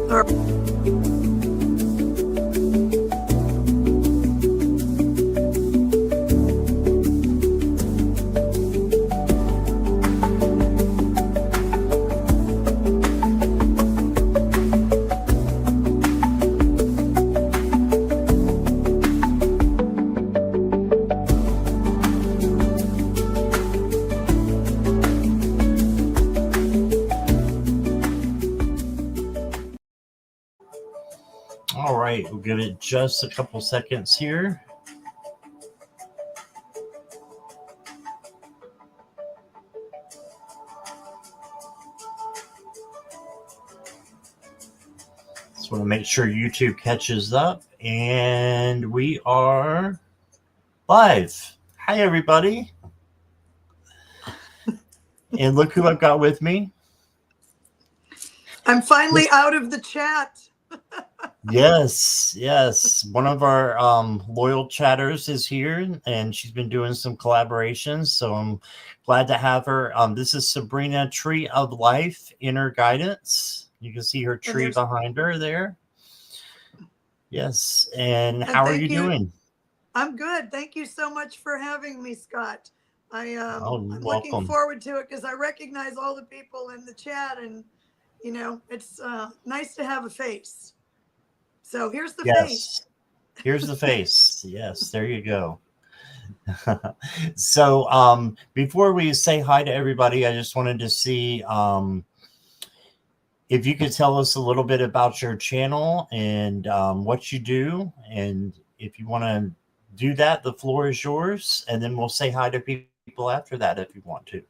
Or All right, we'll give it just a couple seconds here. Just want to make sure YouTube catches up, and we are live. Hi, everybody. And look who I've got with me. I'm finally out of the chat. Yes. One of our loyal chatters is here, and she's been doing some collaborations, so I'm glad to have her. This is Sabrina, Tree of Life, Inner Guidance. You can see her tree behind her there. Yes, and how are you doing? I'm good. Thank you so much for having me, Scott. I'm welcome. Looking forward to it because I recognize all the people in the chat, and it's nice to have a face. So here's the face. Here's the face. Yes, there you go. So before we say hi to everybody, I just wanted to see if you could tell us a little bit about your channel and what you do. And if you want to do that, the floor is yours. And then we'll say hi to people after that if you want to.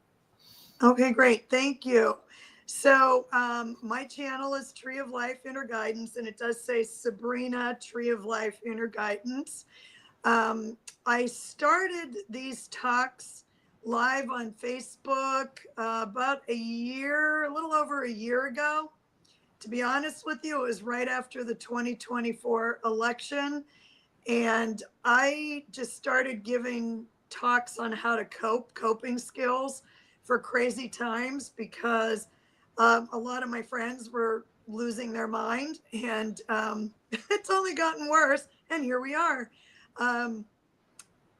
Okay, great. Thank you. So my channel is Tree of Life Inner Guidance, and it does say Sabrina Tree of Life Inner Guidance. I started these talks live on Facebook about a little over a year ago. To be honest with you, it was right after the 2024 election. And I just started giving talks on how to coping skills for crazy times because a lot of my friends were losing their mind, and it's only gotten worse. And here we are.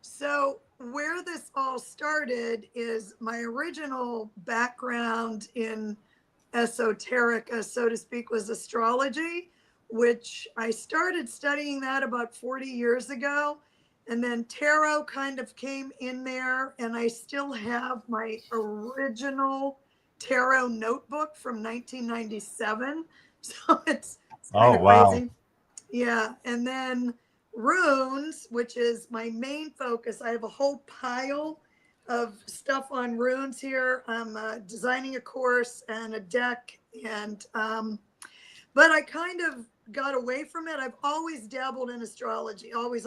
So where this all started is my original background in esoteric, so to speak, was astrology, which I started studying that about 40 years ago. And then tarot kind of came in there, and I still have my original tarot notebook from 1997. So it's kind of crazy. Yeah. And then runes, which is my main focus. I have a whole pile of stuff on runes here. I'm designing a course and a deck, and but I kind of got away from it. I've always dabbled in astrology, always.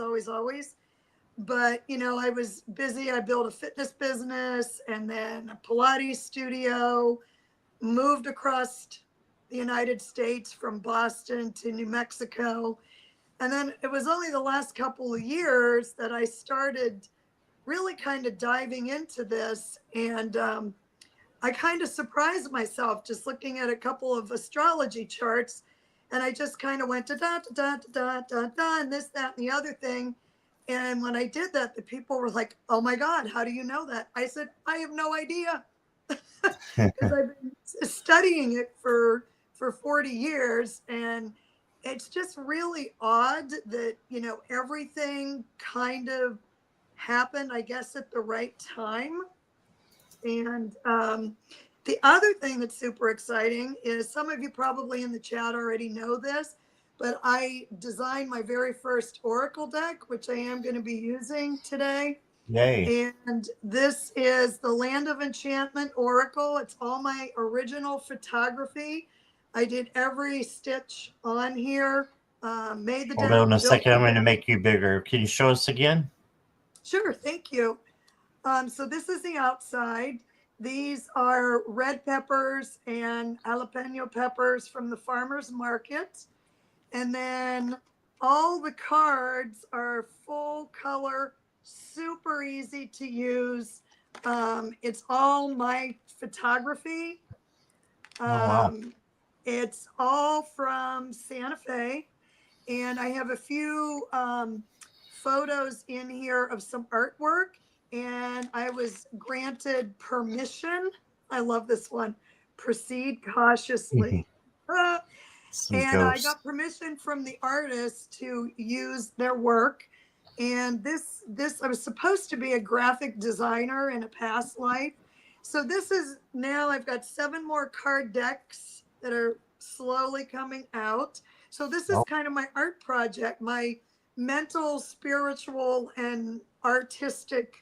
But I was busy. I built a fitness business and then a Pilates studio, moved across the United States from Boston to New Mexico. And then it was only the last couple of years that I started really kind of diving into this. And I kind of surprised myself just looking at a couple of astrology charts. And I just kind of went to da, da, da, da, da, da, and this, that, and the other thing. And when I did that, the people were like, oh my God, how do you know that? I said, I have no idea. Because I've been studying it for 40 years. And it's just really odd that, everything kind of happened, I guess, at the right time. And the other thing that's super exciting is some of you probably in the chat already know this, but I designed my very first Oracle deck, which I am going to be using today. Yay. And this is the Land of Enchantment Oracle. It's all my original photography. I did every stitch on here, made the deck. Hold on a second. I'm going to make you bigger. Can you show us again? Sure. Thank you. So this is the outside. These are red peppers and jalapeno peppers from the farmer's market. And then all the cards are full color, super easy to use. It's all my photography. Oh, wow. It's all from Santa Fe. And I have a few photos in here of some artwork. And I was granted permission. I love this one. Proceed cautiously. Some And I ghosts. got permission from the artist to use their work. And this I was supposed to be a graphic designer in a past life. So this is now I've got 7 more card decks that are slowly coming out. So this is Oh, kind of my art project, my mental, spiritual, and artistic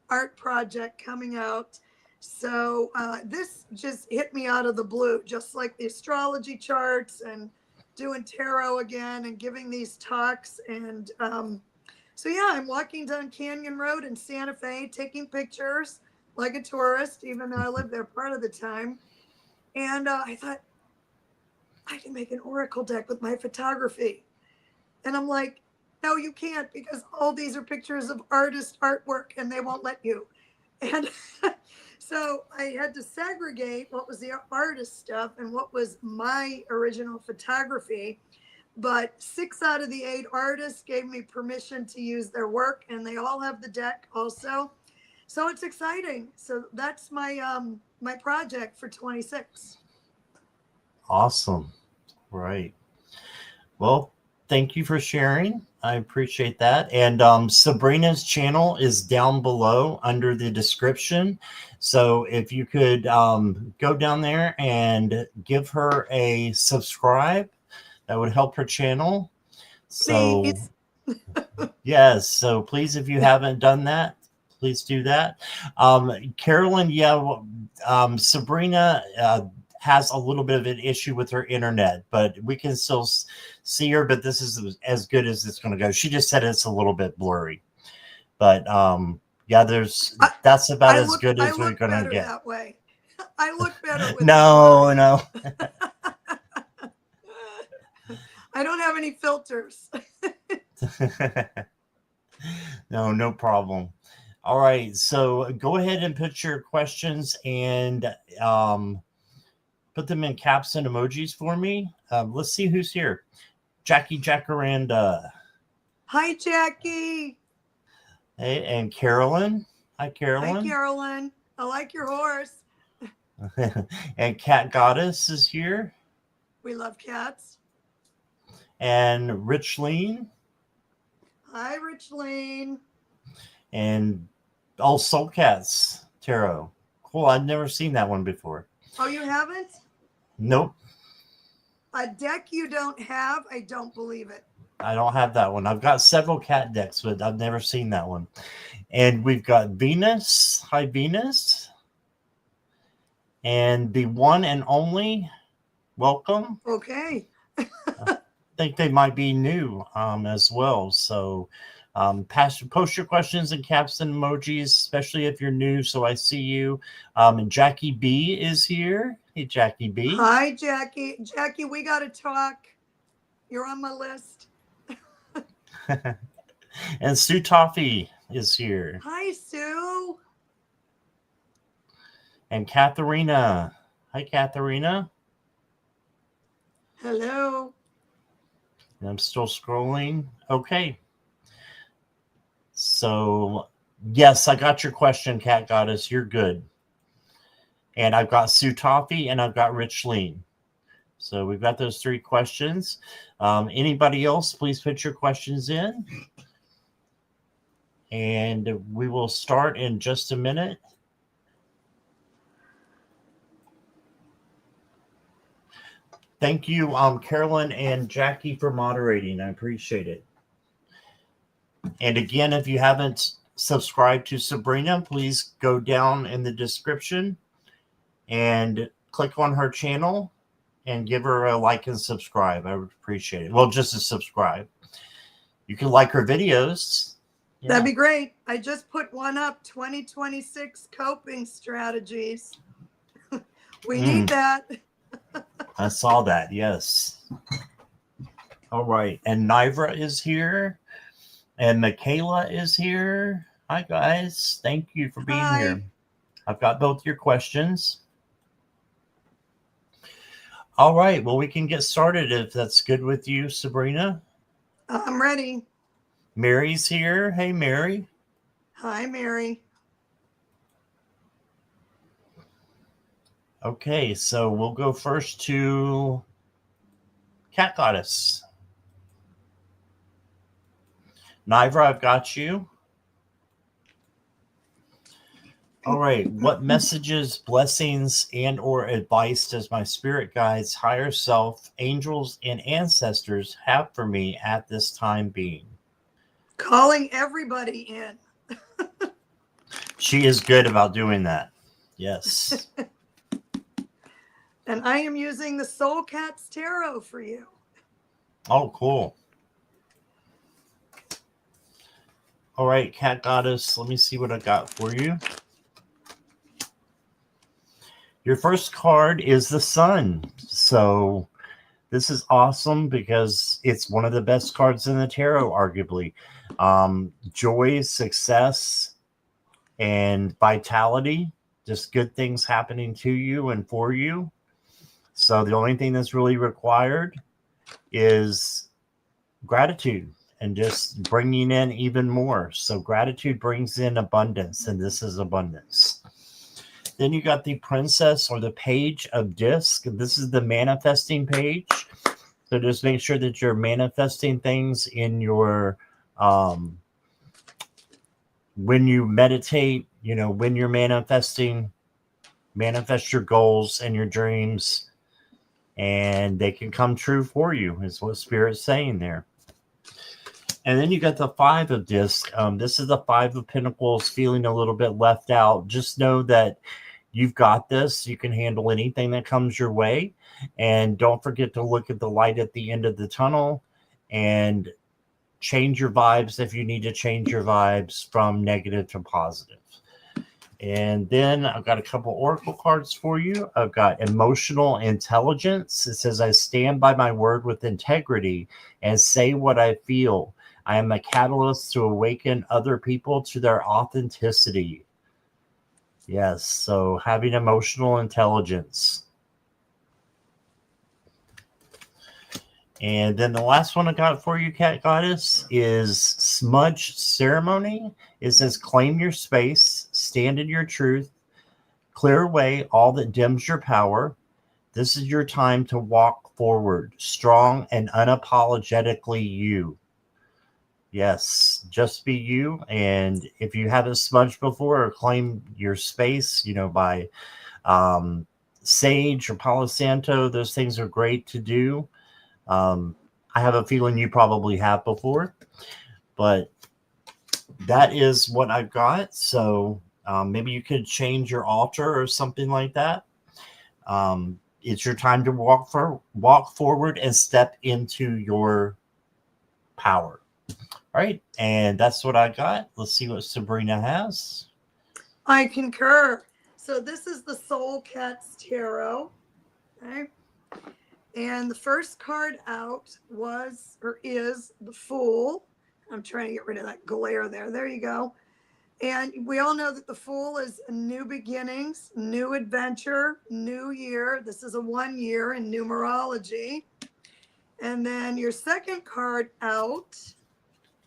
art project coming out. So this just hit me out of the blue, just like the astrology charts and doing tarot again and giving these talks. And so, yeah, I'm walking down Canyon Road in Santa Fe, taking pictures like a tourist, even though I live there part of the time. And I thought, I can make an oracle deck with my photography. And I'm like, no, you can't because all these are pictures of artist artwork and they won't let you. And so I had to segregate what was the artist stuff and what was my original photography. But 6 out of the 8 artists gave me permission to use their work, and they all have the deck also. So it's exciting. So that's my project for 26. awesome. Right. Well, thank you for sharing. I appreciate that. And Sabrina's channel is down below under the description. So if you could go down there and give her a subscribe, that would help her channel. So, Please. yes. So please, if you haven't done that, please do that. Carolyn, yeah, Sabrina has a little bit of an issue with her internet, but we can still see her. But this is as good as it's going to go. She just said it's a little bit blurry, but yeah, I, that's about as good I as we're look going to better get. that way. I look better with it No, blurry. no, I don't have any filters. no, no problem. All right, so go ahead and put your questions and put them in caps and emojis for me. Let's see who's here. Jackie Jacaranda. Hi, Jackie. Hey, and Carolyn. Hi, Hi, Carolyn. Carolyn. I like your horse. And Cat Goddess is here. We love cats. And Rich Lean. Hi, Richleen. And all Soul Cats Tarot. Cool. I've never seen that one before. Oh, you haven't? Nope. A deck you don't have? I don't believe it. I don't have that one. I've got several cat decks, but I've never seen that one. And we've got Venus. Hi, Venus. And the one and only, welcome. Okay. I think they might be new as well. So post your questions in caps and emojis, especially if you're new. So I see you. And Jackie B is here. Hey, Jackie B. Hi, Jackie. Jackie, we got to talk. You're on my list. And Sue Toffee is here. Hi, Sue. And Katharina. Hi, Katharina. Hello. And I'm still scrolling. Okay. So, yes, I got your question, Cat Goddess. You're good. And I've got Sue Toffee and I've got Rich Lean. So we've got those 3 questions. Anybody else, please put your questions in. And we will start in just a minute. Thank you, Carolyn and Jackie, for moderating. I appreciate it. And again, if you haven't subscribed to Sabrina, please go down in the description and click on her channel and give her a like and subscribe. I would appreciate it. Well, just to subscribe. You can like her videos. Yeah. That'd be great. I just put one up, 2026 coping strategies. We need that. I saw that. Yes. All right. And Nivra is here. And Michaela is here. Hi, guys. Thank you for being here. I've got both your questions. All right. Well, we can get started if that's good with you, Sabrina. I'm ready. Mary's here. Hey, Mary. Hi, Mary. Okay, so we'll go first to Cat Goddess. Nivra, I've got you. All right. What messages, blessings, and or advice does my spirit guides, higher self, angels, and ancestors have for me at this time being? Calling everybody in. She is good about doing that. Yes. And I am using the Soul Cats Tarot for you. Oh, cool. All right, Cat Goddess, let me see what I got for you. Your first card is the Sun. So this is awesome because it's one of the best cards in the tarot, arguably. Joy, success, and vitality. Just good things happening to you and for you. So the only thing that's really required is gratitude and just bringing in even more. So gratitude brings in abundance, and this is abundance. Then you got the Princess or the Page of Disc. This is the manifesting page. So just make sure that you're manifesting things in your when you meditate, when you're manifesting, manifest your goals and your dreams, and they can come true for you, is what Spirit's saying there. And then you got the Five of Disc. This is the Five of Pentacles, feeling a little bit left out. Just know that you've got this. You can handle anything that comes your way. And don't forget to look at the light at the end of the tunnel and change your vibes if you need to change your vibes from negative to positive. And then I've got a couple oracle cards for you. I've got emotional intelligence. It says, I stand by my word with integrity and say what I feel. I am a catalyst to awaken other people to their authenticity. Yes, so having emotional intelligence. And then the last one I got for you, Cat Goddess, is Smudge Ceremony. It says, claim your space, stand in your truth, clear away all that dims your power. This is your time to walk forward, strong and unapologetically you. Yes, just be you. And if you haven't smudged before or claim your space, by sage or Palo Santo, those things are great to do. I have a feeling you probably have before, but that is what I've got. So maybe you could change your altar or something like that. It's your time to walk forward and step into your power. All right, and that's what I got. Let's see what Sabrina has. I concur. So this is the Soul Cats Tarot. Okay. And the first card out was or is the Fool. I'm trying to get rid of that glare there. There you go. And we all know that the Fool is new beginnings, new adventure, new year. This is a 1 year in numerology. And then your second card out,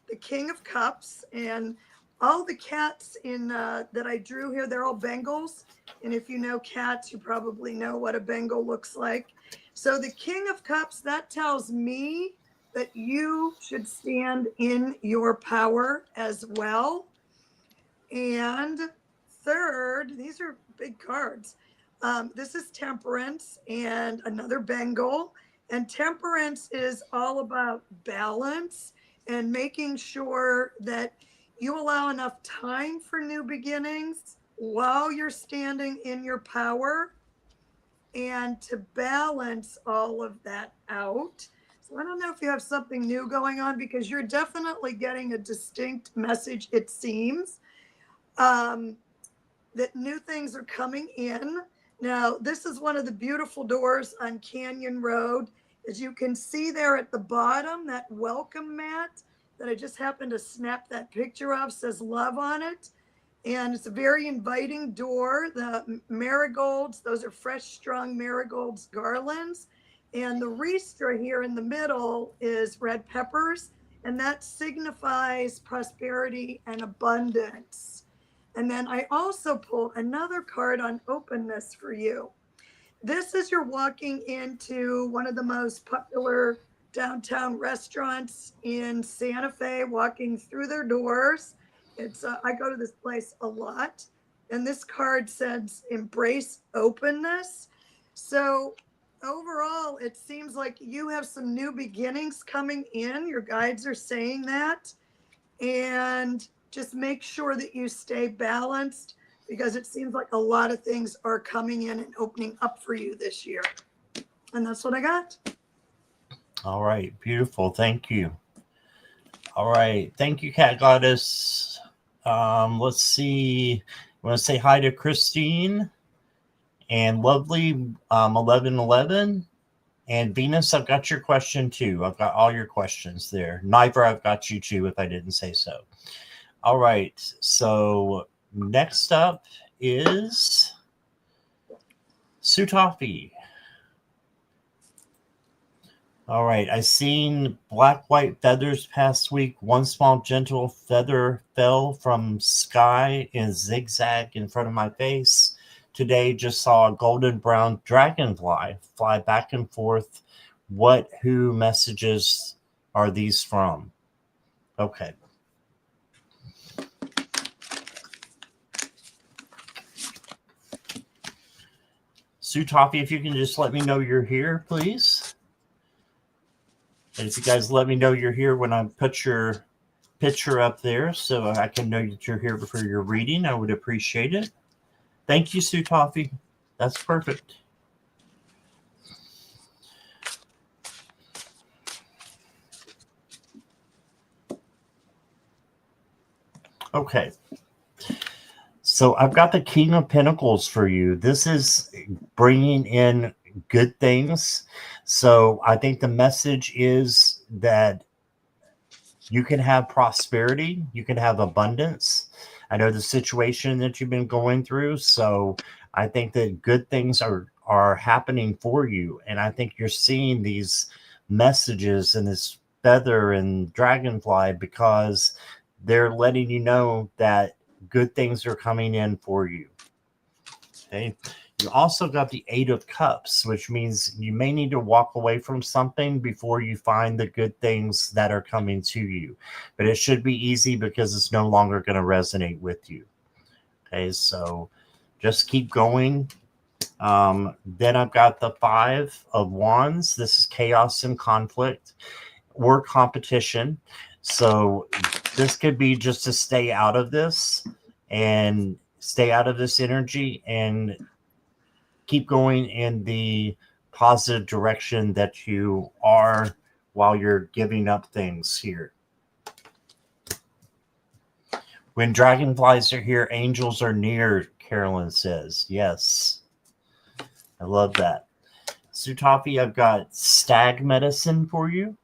the King of Cups. And all the cats in that I drew here, they're all Bengals. And if you know cats, you probably know what a Bengal looks like. So the King of Cups, that tells me that you should stand in your power as well. And third, these are big cards. This is Temperance and another Bengal. And Temperance is all about balance and making sure that you allow enough time for new beginnings while you're standing in your power and to balance all of that out. So I don't know if you have something new going on because you're definitely getting a distinct message, it seems, that new things are coming in. Now, this is one of the beautiful doors on Canyon Road. As you can see there at the bottom, that welcome mat that I just happened to snap that picture of says love on it. And it's a very inviting door. The marigolds, those are fresh strung marigolds garlands. And the ristra here in the middle is red peppers, and that signifies prosperity and abundance. And then I also pulled another card on openness for you. This is you're walking into one of the most popular downtown restaurants in Santa Fe, walking through their doors. It's I go to this place a lot, and this card says embrace openness. So overall, it seems like you have some new beginnings coming in. Your guides are saying that, and just make sure that you stay balanced because it seems like a lot of things are coming in and opening up for you this year. And that's what I got. All right, beautiful. Thank you. All right, thank you, Cat Goddess. Let's see. I want to say hi to Christine and lovely 1111. And Venus, I've got your question too. I've got all your questions there. Niver, I've got you too, if I didn't say so. All right, so next up is Sutafi. All right, I seen black white feathers past week. One small gentle feather fell from sky and zigzag in front of my face. Today just saw a golden brown dragonfly fly back and forth. What who messages are these from? Okay. Sutafi, if you can just let me know you're here, please. And if you guys let me know you're here when I put your picture up there so I can know that you're here for your reading, I would appreciate it. Thank you, Sutafi. That's perfect. Okay. So I've got the King of Pentacles for you. This is bringing in good things. So I think the message is that you can have prosperity, you can have abundance. I know the situation that you've been going through, so I think that good things are happening for you, and I think you're seeing these messages and this feather and dragonfly because they're letting you know that good things are coming in for you. Okay. You also got the Eight of Cups, which means you may need to walk away from something before you find the good things that are coming to you. But it should be easy because it's no longer going to resonate with you. Okay, so just keep going. Then I've got the Five of Wands. This is chaos and conflict or competition. So this could be just to stay out of this and stay out of this energy and keep going in the positive direction that you are while you're giving up things here. When dragonflies are here, angels are near, Carolyn says. Yes. I love that. Sutafi, I've got stag medicine for you.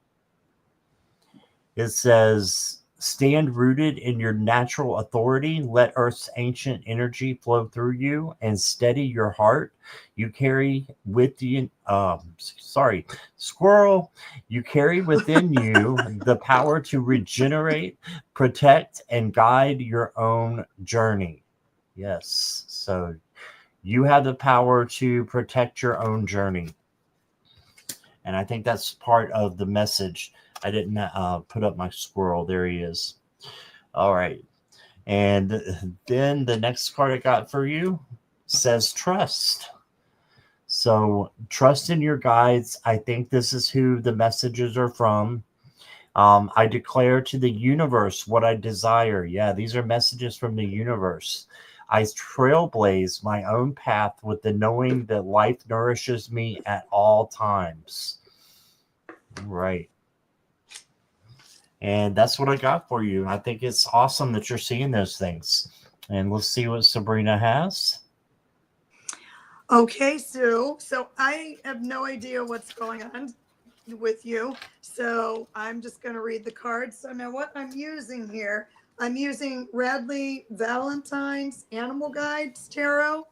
It says, stand rooted in your natural authority. Let Earth's ancient energy flow through you and steady your heart. You carry with you, squirrel. You carry within you the power to regenerate, protect, and guide your own journey. Yes. So you have the power to protect your own journey. And I think that's part of the message. I didn't put up my squirrel. There he is. All right. And then the next card I got for you says trust. So trust in your guides. I think this is who the messages are from. I declare to the universe what I desire. Yeah, these are messages from the universe. I trailblaze my own path with the knowing that life nourishes me at all times. Right. And that's what I got for you. I think it's awesome that you're seeing those things. And let's see what Sabrina has. Okay, Sue. So I have no idea what's going on with you. So I'm just going to read the cards. So now what I'm using here, I'm using Radley Valentine's Animal Guides Tarot.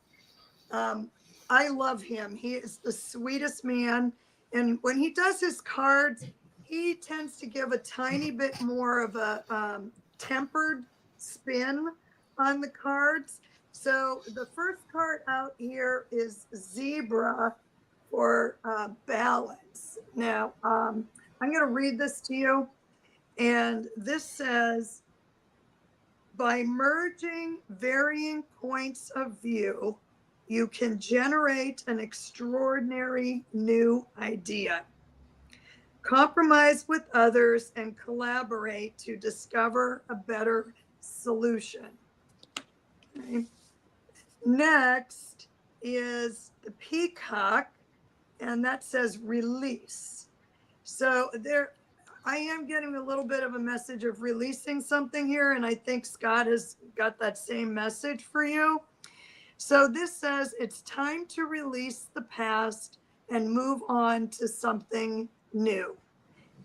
I love him. He is the sweetest man. And when he does his cards, he tends to give a tiny bit more of a tempered spin on the cards. So the first card out here is Zebra for balance. Now, I'm going to read this to you. And this says, by merging varying points of view, you can generate an extraordinary new idea. Compromise with others and collaborate to discover a better solution. Okay. Next is the peacock, and that says release. So there, I am getting a little bit of a message of releasing something here, and I think Scott has got that same message for you. So this says it's time to release the past and move on to something new.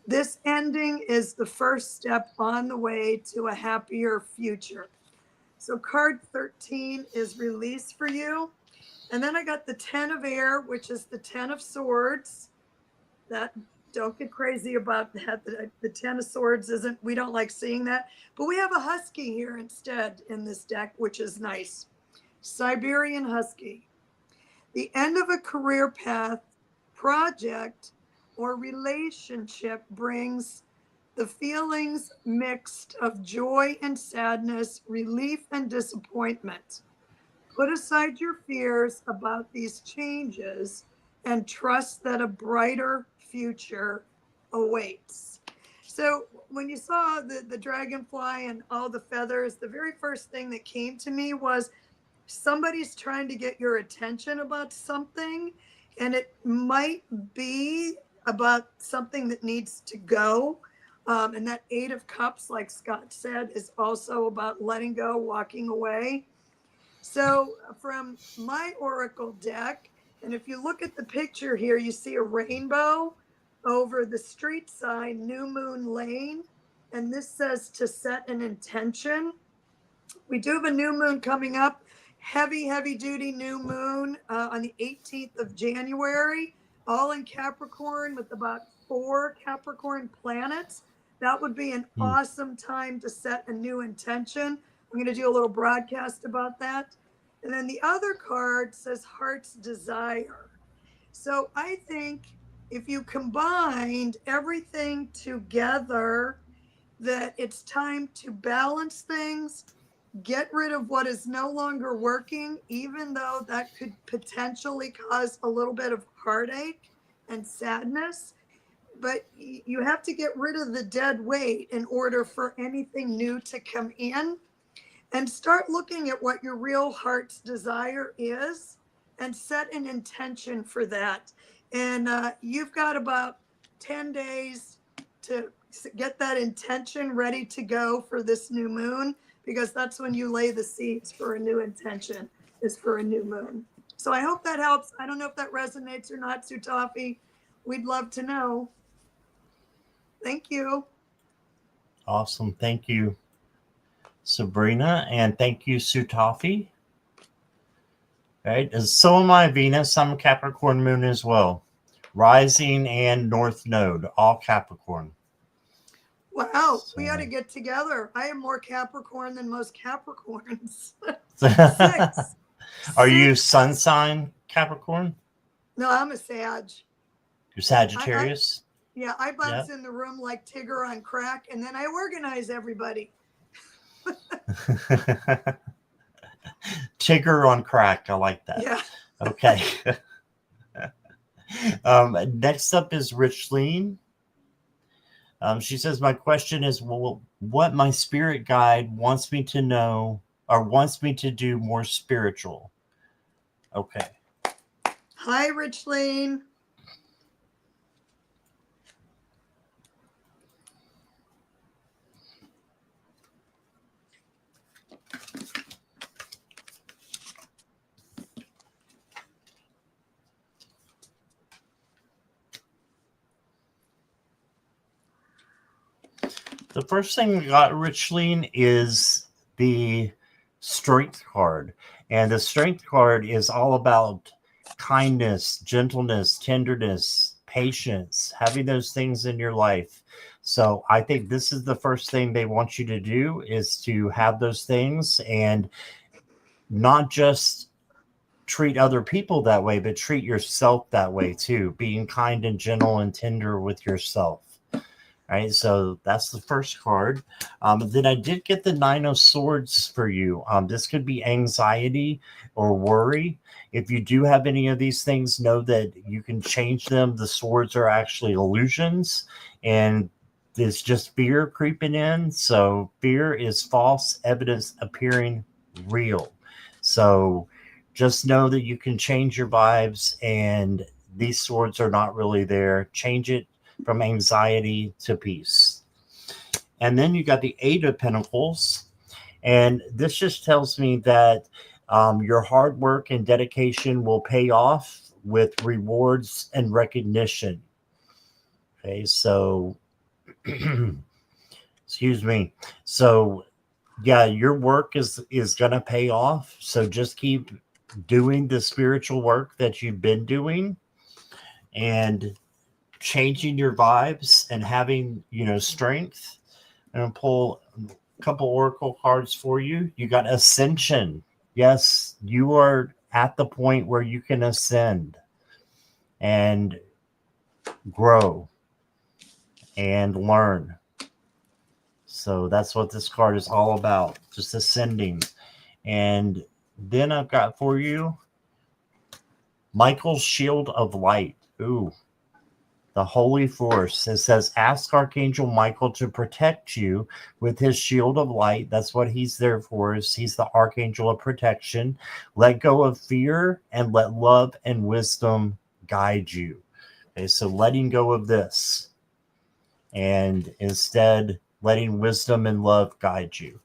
This ending is the first step on the way to a happier future. So card 13 is release for you. And then I got the 10 of air, which is the 10 of swords. That, don't get crazy about that. The 10 of swords isn't, we don't like seeing that. But we have a husky here instead in this deck, which is nice. Siberian husky. The end of a career path, project, or relationship brings the feelings mixed of joy and sadness, relief and disappointment. Put aside your fears about these changes and trust that a brighter future awaits. So when you saw the dragonfly and all the feathers, the very first thing that came to me was somebody's trying to get your attention about something, and it might be about something that needs to go. And that 8 of Cups, like Scott said, is also about letting go, walking away. So from my Oracle deck, and if you look at the picture here, you see a rainbow over the street sign, New Moon Lane. And this says to set an intention. We do have a new moon coming up, heavy duty new moon on the 18th of January, all in Capricorn with about 4 Capricorn planets. That would be an awesome time to set a new intention. I'm going to do a little broadcast about that. And then the other card says Heart's Desire. So I think if you combined everything together, that it's time to balance things, get rid of what is no longer working, even though that could potentially cause a little bit of heartache and sadness. But you have to get rid of the dead weight in order for anything new to come in, and start looking at what your real heart's desire is and set an intention for that. And you've got about 10 days to get that intention ready to go for this new moon, because that's when you lay the seeds for a new intention, is for a new moon. So I hope that helps. I don't know if that resonates or not, Sutafi. We'd love to know. Thank you. Awesome. Thank you, Sabrina. And thank you, Sutafi. Right. So am I, Venus. I'm a Capricorn moon as well. Rising and North Node, all Capricorn. Wow, we ought to get together. I am more Capricorn than most Capricorns. 6. Are you sun sign Capricorn? No, I'm a Sag. You're Sagittarius? I bounce in the room like Tigger on crack, and then I organize everybody. Tigger on crack. I like that. Yeah. Okay. Next up is Richleen. She says, my question is, well, what my spirit guide wants me to know or wants me to do more spiritual. Okay. Hi, Richleen. The first thing we got, Richleen, is the strength card. And the strength card is all about kindness, gentleness, tenderness, patience, having those things in your life. So I think this is the first thing they want you to do, is to have those things, and not just treat other people that way, but treat yourself that way too, being kind and gentle and tender with yourself. Right, so that's the first card. Then I did get the Nine of Swords for you. This could be anxiety or worry. If you do have any of these things, know that you can change them. The swords are actually illusions, and it's just fear creeping in. So fear is false evidence appearing real. So just know that you can change your vibes, and these swords are not really there. Change it from anxiety to peace. And then you got the Eight of Pentacles. And this just tells me that your hard work and dedication will pay off with rewards and recognition. Okay, so, excuse me. So, yeah, your work is going to pay off. So just keep doing the spiritual work that you've been doing, and changing your vibes and having, strength. I'm gonna pull a couple oracle cards for you. You got ascension. Yes, you are at the point where you can ascend and grow and learn. So that's what this card is all about, just ascending. And then I've got for you Michael's Shield of Light. Ooh, the Holy Force. It says, ask Archangel Michael to protect you with his shield of light. That's what he's there for. Is he's the Archangel of protection. Let go of fear and let love and wisdom guide you. Okay, so letting go of this, and instead letting wisdom and love guide you.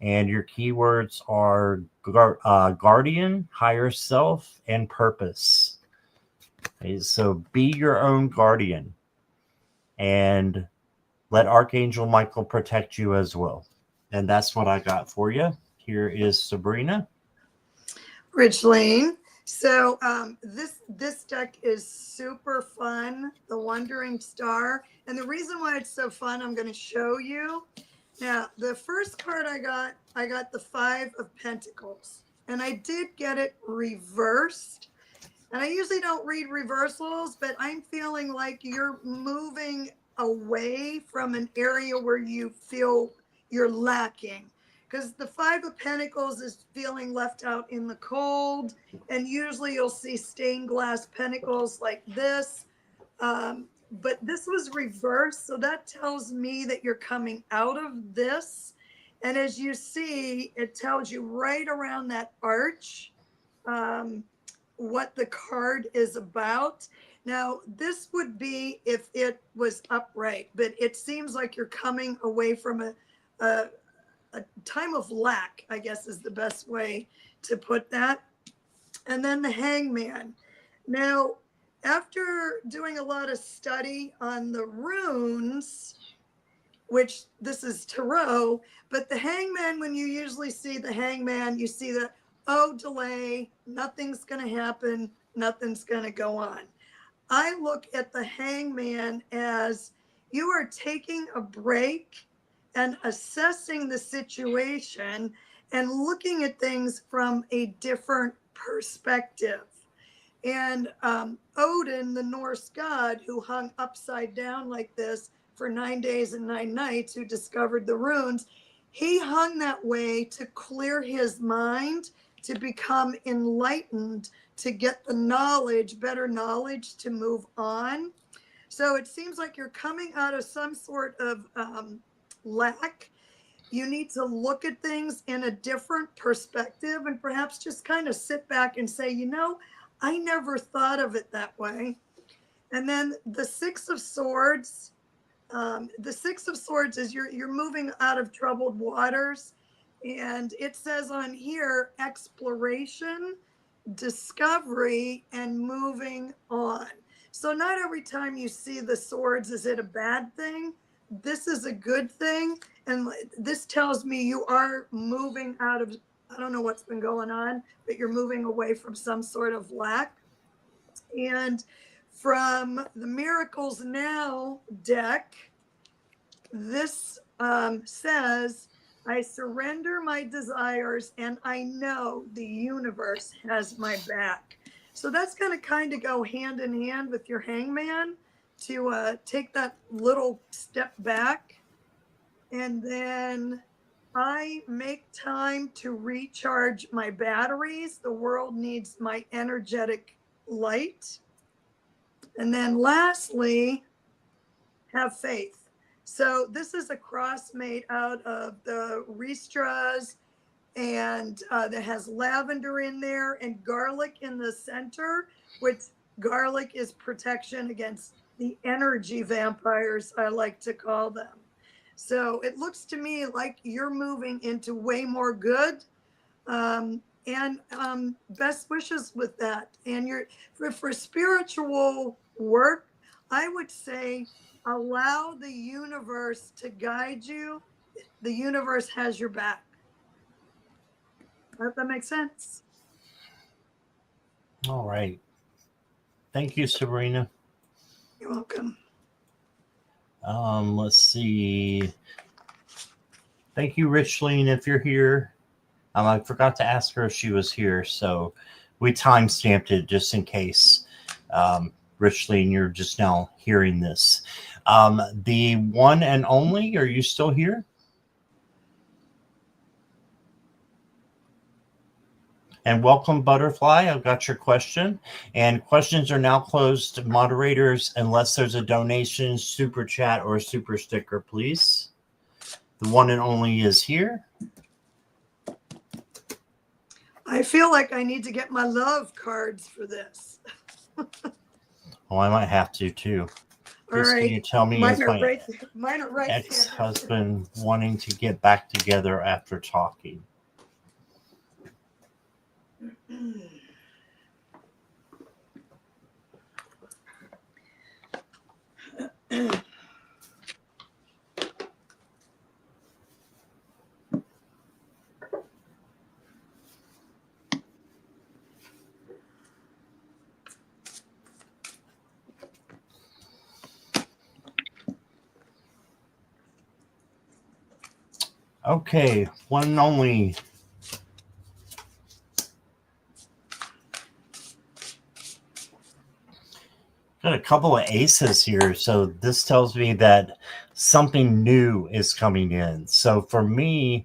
And your keywords are guardian, higher self, and purpose. Okay, so be your own guardian, and let Archangel Michael protect you as well. And that's what I got for you. Here is Sabrina. Richlene. So this deck is super fun, the Wandering Star. And the reason why it's so fun, I'm going to show you. Now, the first card I got the Five of Pentacles. And I did get it reversed. And I usually don't read reversals, but I'm feeling like you're moving away from an area where you feel you're lacking. Because the Five of Pentacles is feeling left out in the cold. And usually you'll see stained glass pentacles like this. But this was reversed. So that tells me that you're coming out of this. And as you see, it tells you right around that arch. What the card is about. Now, this would be if it was upright, but it seems like you're coming away from a time of lack, I guess is the best way to put that. And then the Hangman. Now, after doing a lot of study on the runes, which this is tarot, but the Hangman, when you usually see the Hangman, you see the, oh, delay, nothing's going to happen, nothing's going to go on. I look at the Hangman as you are taking a break and assessing the situation and looking at things from a different perspective. And Odin, the Norse god who hung upside down like this for 9 days and 9 nights, who discovered the runes, he hung that way to clear his mind, to become enlightened, to get the knowledge, better knowledge to move on. So it seems like you're coming out of some sort of lack. You need to look at things in a different perspective and perhaps just kind of sit back and say, I never thought of it that way. And then the Six of Swords. The Six of Swords is you're moving out of troubled waters. And it says on here, exploration, discovery, and moving on. So not every time you see the swords is it a bad thing. This is a good thing. And this tells me you are moving out of, I don't know what's been going on, but you're moving away from some sort of lack. And from the Miracles Now deck, this says, I surrender my desires and I know the universe has my back. So that's going to kind of go hand in hand with your hangman to take that little step back. And then I make time to recharge my batteries. The world needs my energetic light. And then lastly, have faith. So this is a cross made out of the Ristras, and that has lavender in there and garlic in the center, which garlic is protection against the energy vampires, I like to call them. So it looks to me like you're moving into way more good. And best wishes with that. And for spiritual work, I would say allow the universe to guide you. The universe has your back. I hope that makes sense. All right. Thank you, Sabrina. You're welcome. Let's see. Thank you, Richleen, if you're here. I forgot to ask her if she was here, so we time-stamped it just in case. Richleen, you're just now hearing this. The one and only, are you still here? And welcome, Butterfly. I've got your question. And questions are now closed, moderators, unless there's a donation, super chat, or super sticker, please. The one and only is here. I feel like I need to get my love cards for this. Oh, I might have to, too. All right. Can you tell me mine is are my right ex-husband wanting to get back together after talking? Okay, one and only. Got a couple of aces here, so this tells me that something new is coming in. So for me,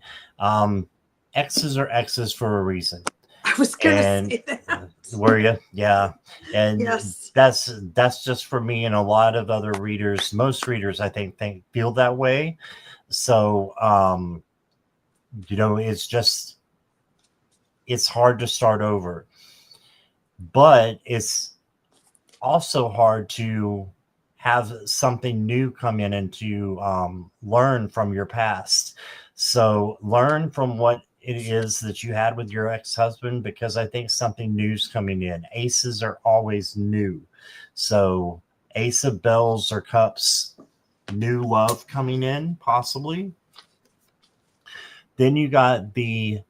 X's are X's for a reason. I was gonna say that. Were you? Yeah. And yes, that's just for me, and a lot of other readers, most readers I think feel that way. So it's hard to start over, but it's also hard to have something new come in and to learn from your past. So learn from what it is that you had with your ex-husband, because I think something new's coming in. Aces are always new. So Ace of Bells or Cups, new love coming in, possibly. Then you got the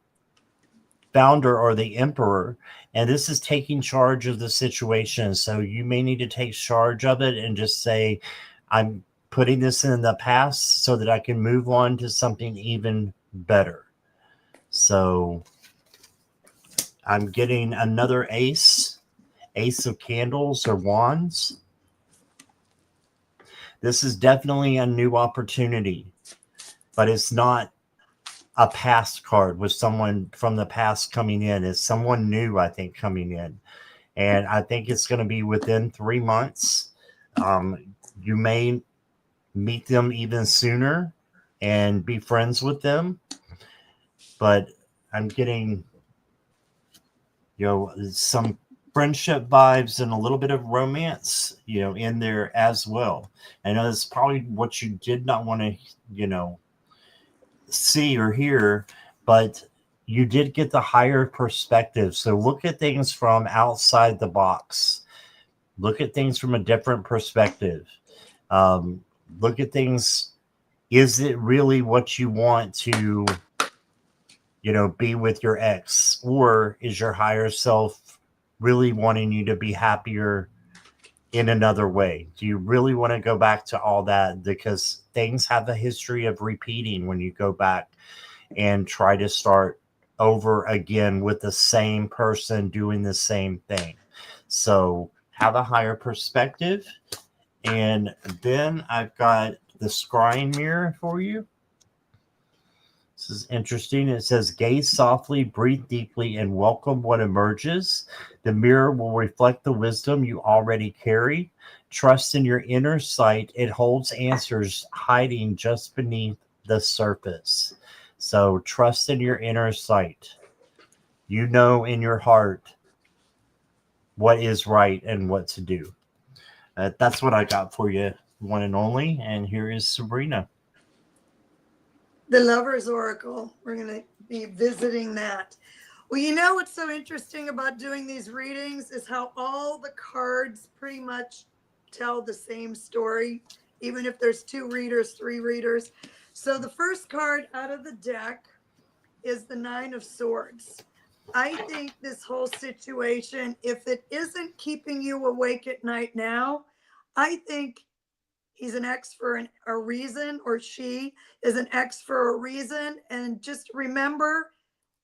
Founder or the Emperor, and this is taking charge of the situation. So you may need to take charge of it and just say, I'm putting this in the past so that I can move on to something even better. So I'm getting another ace of candles or wands. This is definitely a new opportunity, but it's not a past card with someone from the past coming in. It's someone new, I think, coming in. And I think it's going to be within 3 months. You may meet them even sooner and be friends with them. But I'm getting, some friendship vibes and a little bit of romance, in there as well. I know that's probably what you did not want to, see or hear, but you did get the higher perspective. So look at things from outside the box. Look at things from a different perspective. Look at things. Is it really what you want to, be with your ex? Or is your higher self really wanting you to be happier in another way? Do you really want to go back to all that? Because things have a history of repeating when you go back and try to start over again with the same person doing the same thing. So have a higher perspective. And then I've got the scrying mirror for you. This is interesting. It says, gaze softly, breathe deeply, and welcome what emerges. The mirror will reflect the wisdom you already carry. Trust in your inner sight. It holds answers hiding just beneath the surface. So trust in your inner sight. You know in your heart what is right and what to do. That's what I got for you, one and only. And here is Sabrina. The Lover's Oracle. We're going to be visiting that. Well, you know what's so interesting about doing these readings is how all the cards pretty much tell the same story, even if there's 2 readers, 3 readers. So the first card out of the deck is the 9 of Swords. I think this whole situation, if it isn't keeping you awake at night now, I think he's an ex for a reason, or she is an ex for a reason. And just remember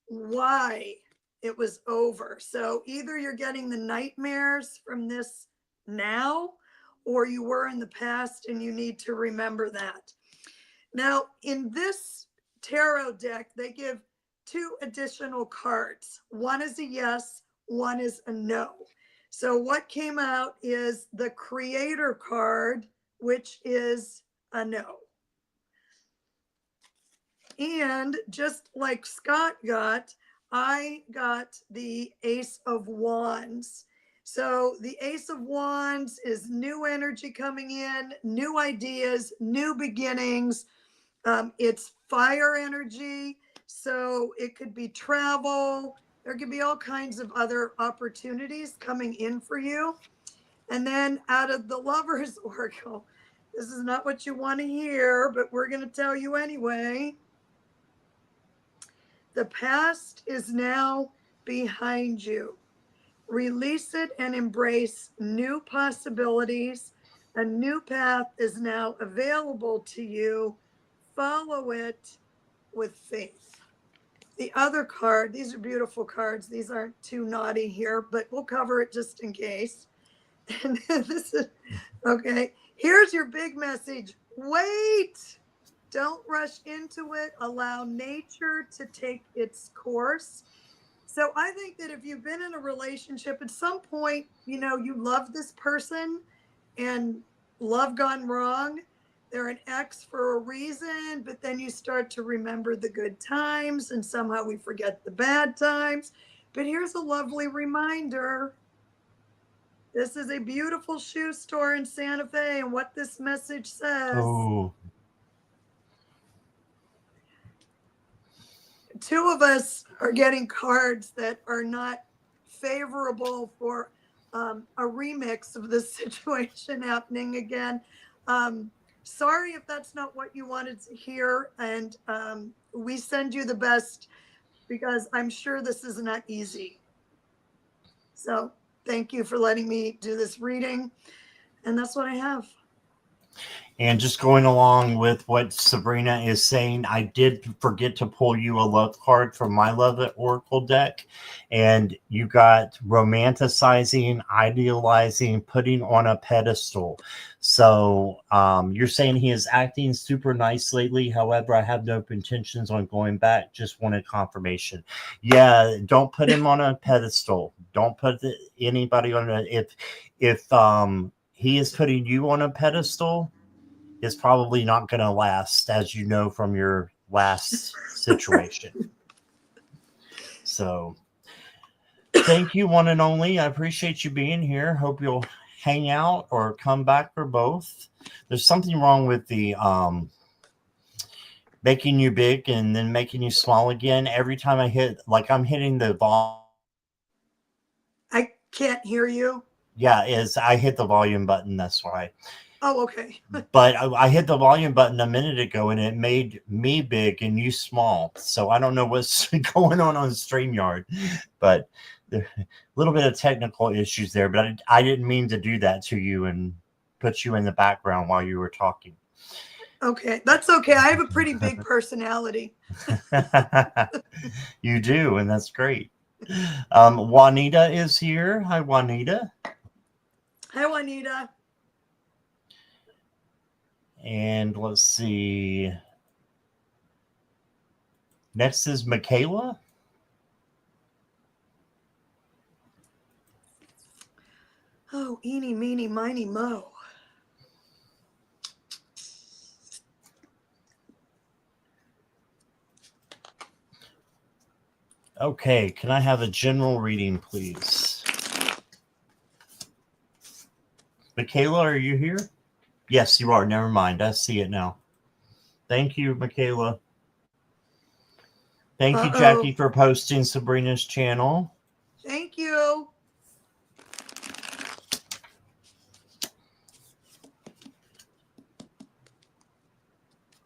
why it was over. So either you're getting the nightmares from this now, or you were in the past and you need to remember that. Now, in this tarot deck, they give 2 additional cards. One is a yes, one is a no. So what came out is the Creator card, which is a no. And just like Scott got, I got the Ace of Wands. So the Ace of Wands is new energy coming in, new ideas, new beginnings. It's fire energy. So it could be travel. There could be all kinds of other opportunities coming in for you. And then out of the Lover's Oracle, this is not what you want to hear, but we're going to tell you anyway. The past is now behind you. Release it and embrace new possibilities. A new path is now available to you. Follow it with faith. The other card, these are beautiful cards. These aren't too naughty here, but we'll cover it just in case. And this is, okay, here's your big message. Wait. Don't rush into it. Allow nature to take its course. So I think that if you've been in a relationship at some point, you know, you love this person and love gone wrong. They're an ex for a reason, but then you start to remember the good times and somehow we forget the bad times. But here's a lovely reminder. This is a beautiful shoe store in Santa Fe, and what this message says. Oh, 2 of us are getting cards that are not favorable for a remix of this situation happening again. Sorry if that's not what you wanted to hear, and we send you the best because I'm sure this is not easy. So thank you for letting me do this reading, and that's what I have. and just going along with what Sabrina is saying, I did forget to pull you a love card from my Love It Oracle deck. And you got romanticizing, idealizing, putting on a pedestal. So you're saying he is acting super nice lately. However, I have no intentions on going back. Just wanted confirmation. Yeah, don't put him on a pedestal. Don't put anybody on a, if he is putting you on a pedestal, is probably not going to last, as you know from your last situation. So thank you, one and only. I appreciate you being here. Hope you'll hang out or come back for both. There's something wrong with the making you big and then making you small again. Every time I hit, like I'm hitting the volume. I can't hear you. Yeah, is I hit the volume button. That's why. Oh, okay. But I hit the volume button a minute ago and it made me big and you small. So I don't know what's going on StreamYard. But a little bit of technical issues there, but I didn't mean to do that to you and put you in the background while you were talking. Okay, that's okay. I have a pretty big personality. You do, and that's great. Juanita is here. Hi, Juanita. Hi, Juanita. And let's see. Next is Michaela. Oh, eeny, meeny, miny, mo. Okay, can I have a general reading, please? Michaela, are you here? Yes, you are. Never mind. I see it now. Thank you, Michaela. Thank you, Jackie, for posting Sabrina's channel. Thank you.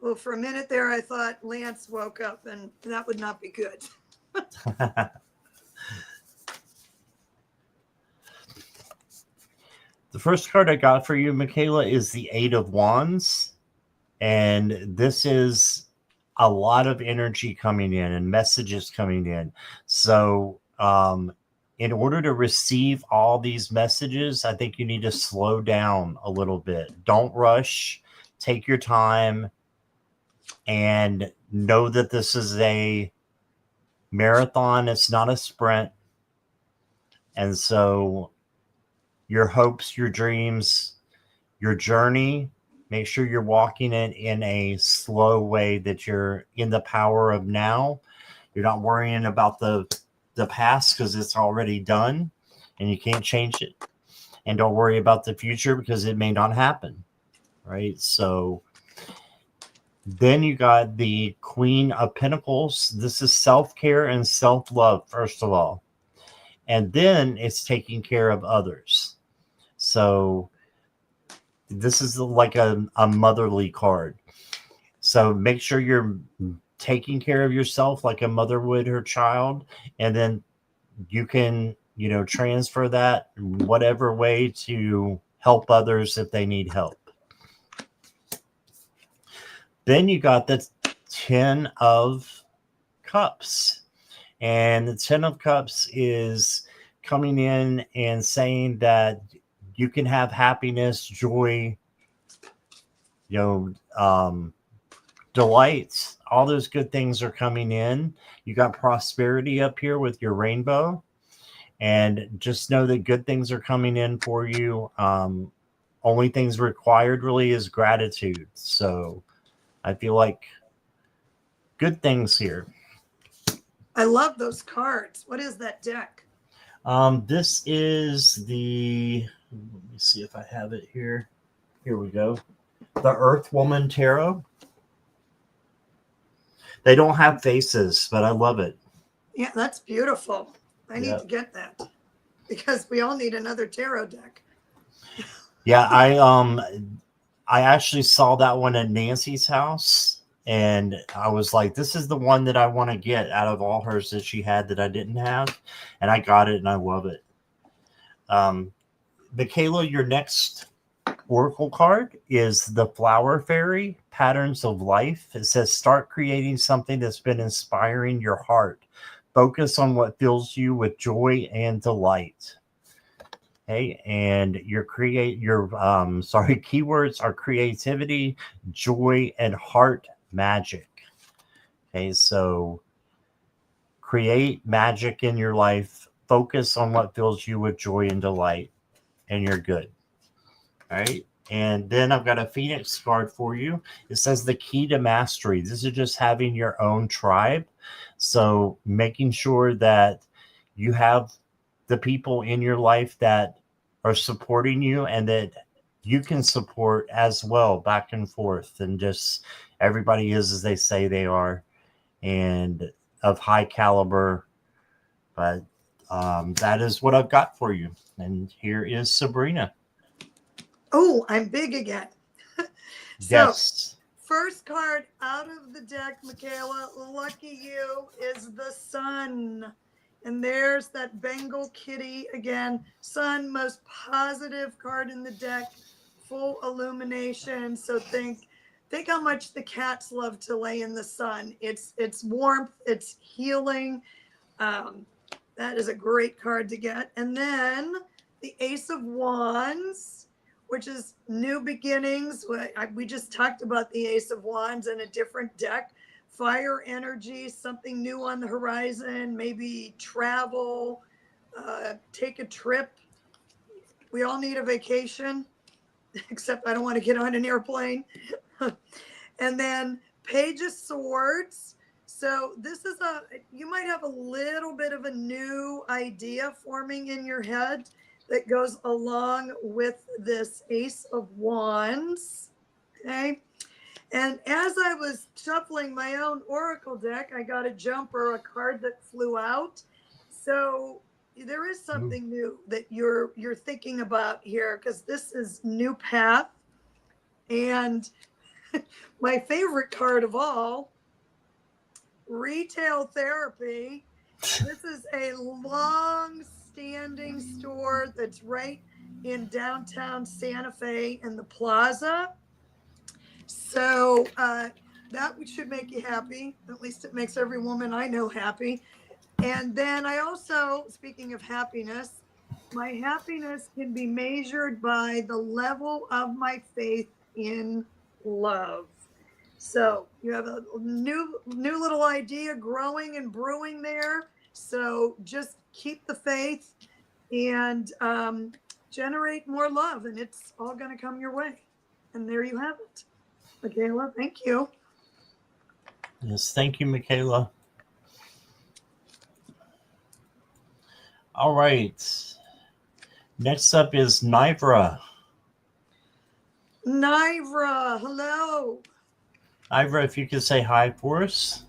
Well, for a minute there, I thought Lance woke up, and that would not be good. The first card I got for you, Michaela, is the Eight of Wands. And this is a lot of energy coming in and messages coming in. So, in order to receive all these messages, I think you need to slow down a little bit. Don't rush. Take your time and know that this is a marathon. It's not a sprint. And so your hopes, your dreams, your journey, make sure you're walking it in a slow way, that you're in the power of now. You're not worrying about the past because it's already done and you can't change it. And don't worry about the future because it may not happen. Right? So then you got the Queen of Pentacles. This is self-care and self-love, first of all. And then it's taking care of others. So this is like a motherly card. So make sure you're taking care of yourself like a mother would her child. And then you can, transfer that whatever way to help others if they need help. Then you got the 10 of Cups. And the 10 of Cups is coming in and saying that you can have happiness, joy, delights. All those good things are coming in. You got prosperity up here with your rainbow. And just know that good things are coming in for you. Only things required really is gratitude. So I feel like good things here. I love those cards. What is that deck? This is the, let me see if I have it here. Here we go. The Earth Woman Tarot. They don't have faces, but I love it. Yeah, that's beautiful. I need to get that because we all need another tarot deck. Yeah, I actually saw that one at Nancy's house. And I was like, this is the one that I want to get out of all hers that she had that I didn't have. And I got it and I love it. Michaela, your next oracle card is the Flower Fairy, Patterns of Life. It says, start creating something that's been inspiring your heart. Focus on what fills you with joy and delight. Okay, and your keywords are creativity, joy, and heart magic. Okay, so create magic in your life. Focus on what fills you with joy and delight, and you're good. All right. And then I've got a Phoenix card for you. It says the key to mastery. This is just having your own tribe. So making sure that you have the people in your life that are supporting you and that you can support as well, back and forth. And just everybody is as they say they are and of high caliber. But that is what I've got for you. And here is Sabrina. Oh, I'm big again. Yes. First card out of the deck, Michaela, lucky you, is the Sun. And there's that Bengal kitty again. Sun, most positive card in the deck, full illumination. So think how much the cats love to lay in the sun. It's warmth, it's healing. Um, that is a great card to get. And then the Ace of Wands, which is new beginnings. We just talked about the Ace of Wands in a different deck. Fire energy, something new on the horizon, maybe travel, take a trip. We all need a vacation, except I don't want to get on an airplane. And then Page of Swords. So this is you might have a little bit of a new idea forming in your head that goes along with this Ace of Wands. Okay. And as I was shuffling my own Oracle deck, I got a jumper, a card that flew out. So there is something new that you're thinking about here, because this is new path. And my favorite card of all, retail therapy. This is a long-standing store that's right in downtown Santa Fe in the plaza. So that should make you happy. At least it makes every woman I know happy. And then I also, speaking of happiness, my happiness can be measured by the level of my faith in love. So you have a new little idea growing and brewing there. So just keep the faith and generate more love, and it's all going to come your way. And there you have it. Michaela, thank you. Yes, thank you, Michaela. All right. Next up is Nivra. Nivra, hello. Nivra, if you could say hi for us.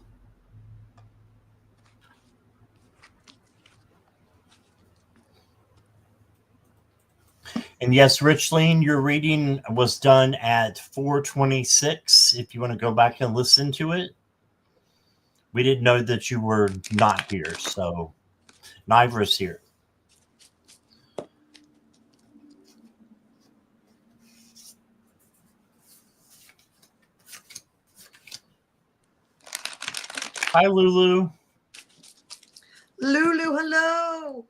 And yes, Richleen, your reading was done at 4:26. If you want to go back and listen to it, we didn't know that you were not here, so Nivra's here. Hi, Lulu. Lulu, hello.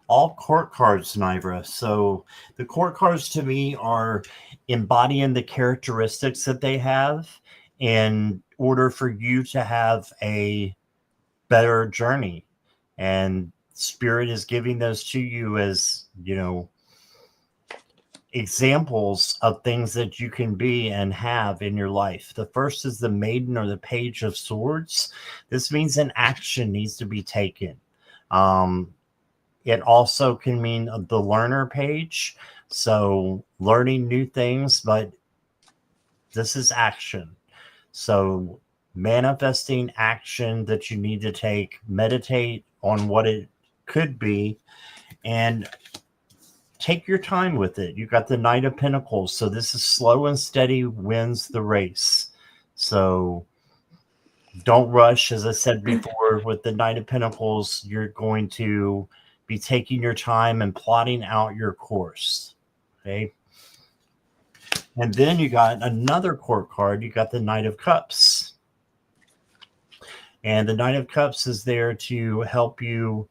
All court cards, Nivra. So the court cards to me are embodying the characteristics that they have in order for you to have a better journey. And Spirit is giving those to you as, examples of things that you can be and have in your life. The first is the Maiden or the Page of Swords. This means an action needs to be taken. It also can mean the learner page. So learning new things, but this is action. So manifesting action that you need to take, meditate on what it could be, and take your time with it. You got the Knight of Pentacles. So this is slow and steady wins the race. So don't rush. As I said before, with the Knight of Pentacles, you're going to be taking your time and plotting out your course. Okay. And then you got another court card. You got the Knight of Cups. And the Knight of Cups is there to help you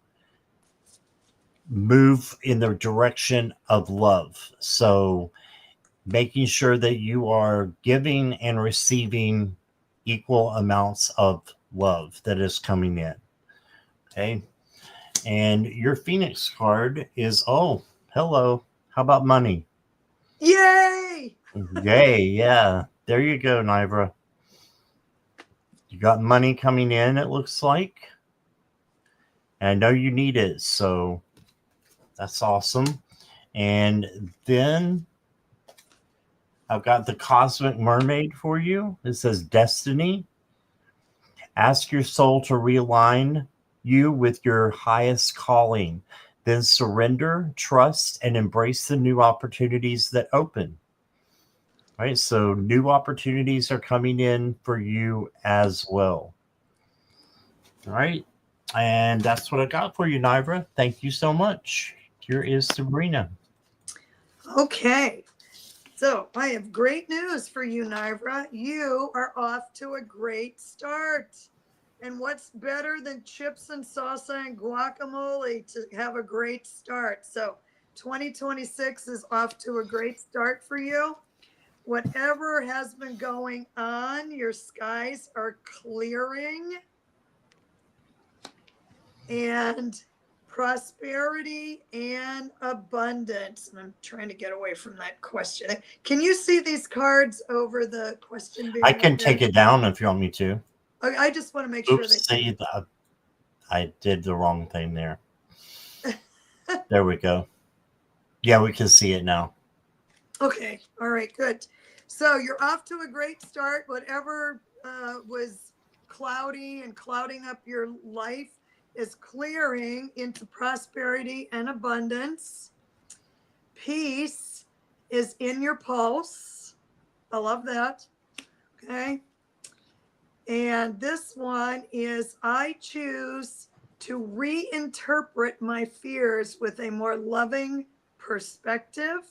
move in the direction of love. So making sure that you are giving and receiving equal amounts of love that is coming in. Okay. And your Phoenix card is, oh, hello. How about money? Yay! Yay, yeah. There you go, Nivra. You got money coming in, it looks like. And I know you need it, so that's awesome. And then I've got the Cosmic Mermaid for you. It says Destiny. Ask your soul to realign you with your highest calling. Then surrender, trust, and embrace the new opportunities that open. Right? So new opportunities are coming in for you as well. All right. And that's what I got for you, Nivra. Thank you so much. Here is Sabrina. Okay. So I have great news for you, Nivra. You are off to a great start. And what's better than chips and salsa and guacamole to have a great start? So 2026 is off to a great start for you. Whatever has been going on, your skies are clearing, and prosperity and abundance. And I'm trying to get away from that question. Can you see these cards over the question I being can said? take it down if you want me to. I just want to make sure Oops, that. see, I did the wrong thing there. There we go. Yeah, we can see it now. Okay. All right. Good. So you're off to a great start. Whatever was cloudy and clouding up your life is clearing into prosperity and abundance. Peace is in your pulse. I love that. Okay. And this one is I choose to reinterpret my fears with a more loving perspective.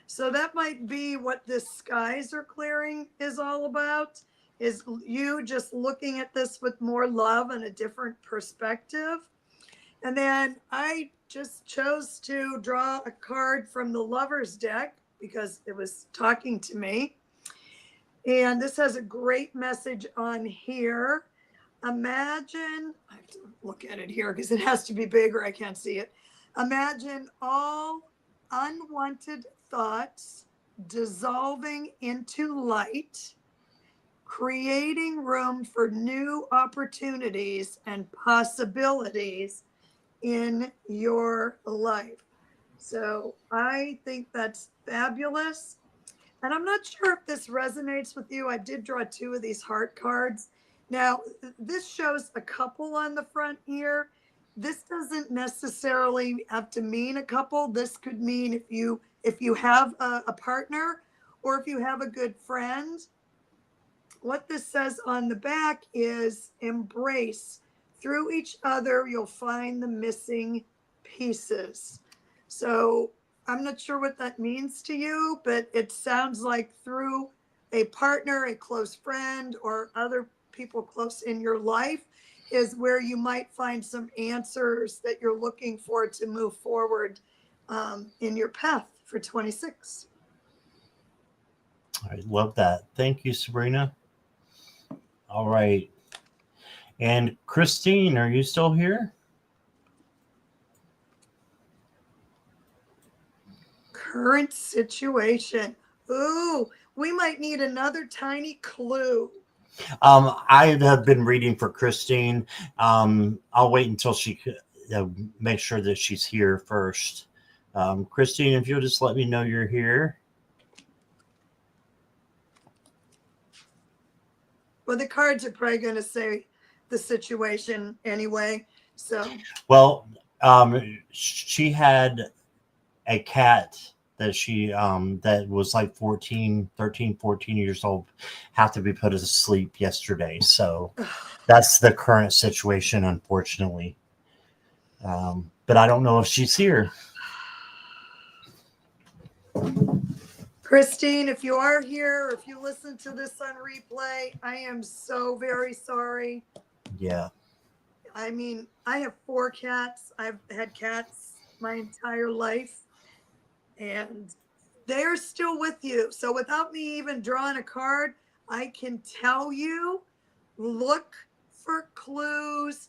So that might be what this skies are clearing is all about, is you just looking at this with more love and a different perspective. And then I just chose to draw a card from the Lover's deck because it was talking to me. And this has a great message on here. Imagine, I have to look at it here because it has to be bigger. I can't see it. Imagine all unwanted thoughts dissolving into light, creating room for new opportunities and possibilities in your life. So I think that's fabulous. And I'm not sure if this resonates with you. I did draw two of these heart cards. Now, this shows a couple on the front here. This doesn't necessarily have to mean a couple. This could mean if you have a partner or if you have a good friend. What this says on the back is embrace. Through each other, you'll find the missing pieces. So I'm not sure what that means to you, but it sounds like through a partner, a close friend, or other people close in your life is where you might find some answers that you're looking for to move forward in your path for 26. I love that. Thank you, Sabrina. All right. And Christine, are you still here? Current situation. Ooh, we might need another tiny clue. I have been reading for Christine. I'll wait until she make sure that she's here first. Christine, if you'll just let me know you're here. Well, the cards are probably going to say the situation anyway. So, Well, she had a cat that she that was like 14 years old have to be put to sleep yesterday. So that's the current situation, unfortunately. But I don't know if she's here. Christine, if you are here, or if you listen to this on replay, I am so very sorry. Yeah. I mean, I have 4 cats. I've had cats my entire life, and they're still with you. So, without me even drawing a card, I can tell you look for clues.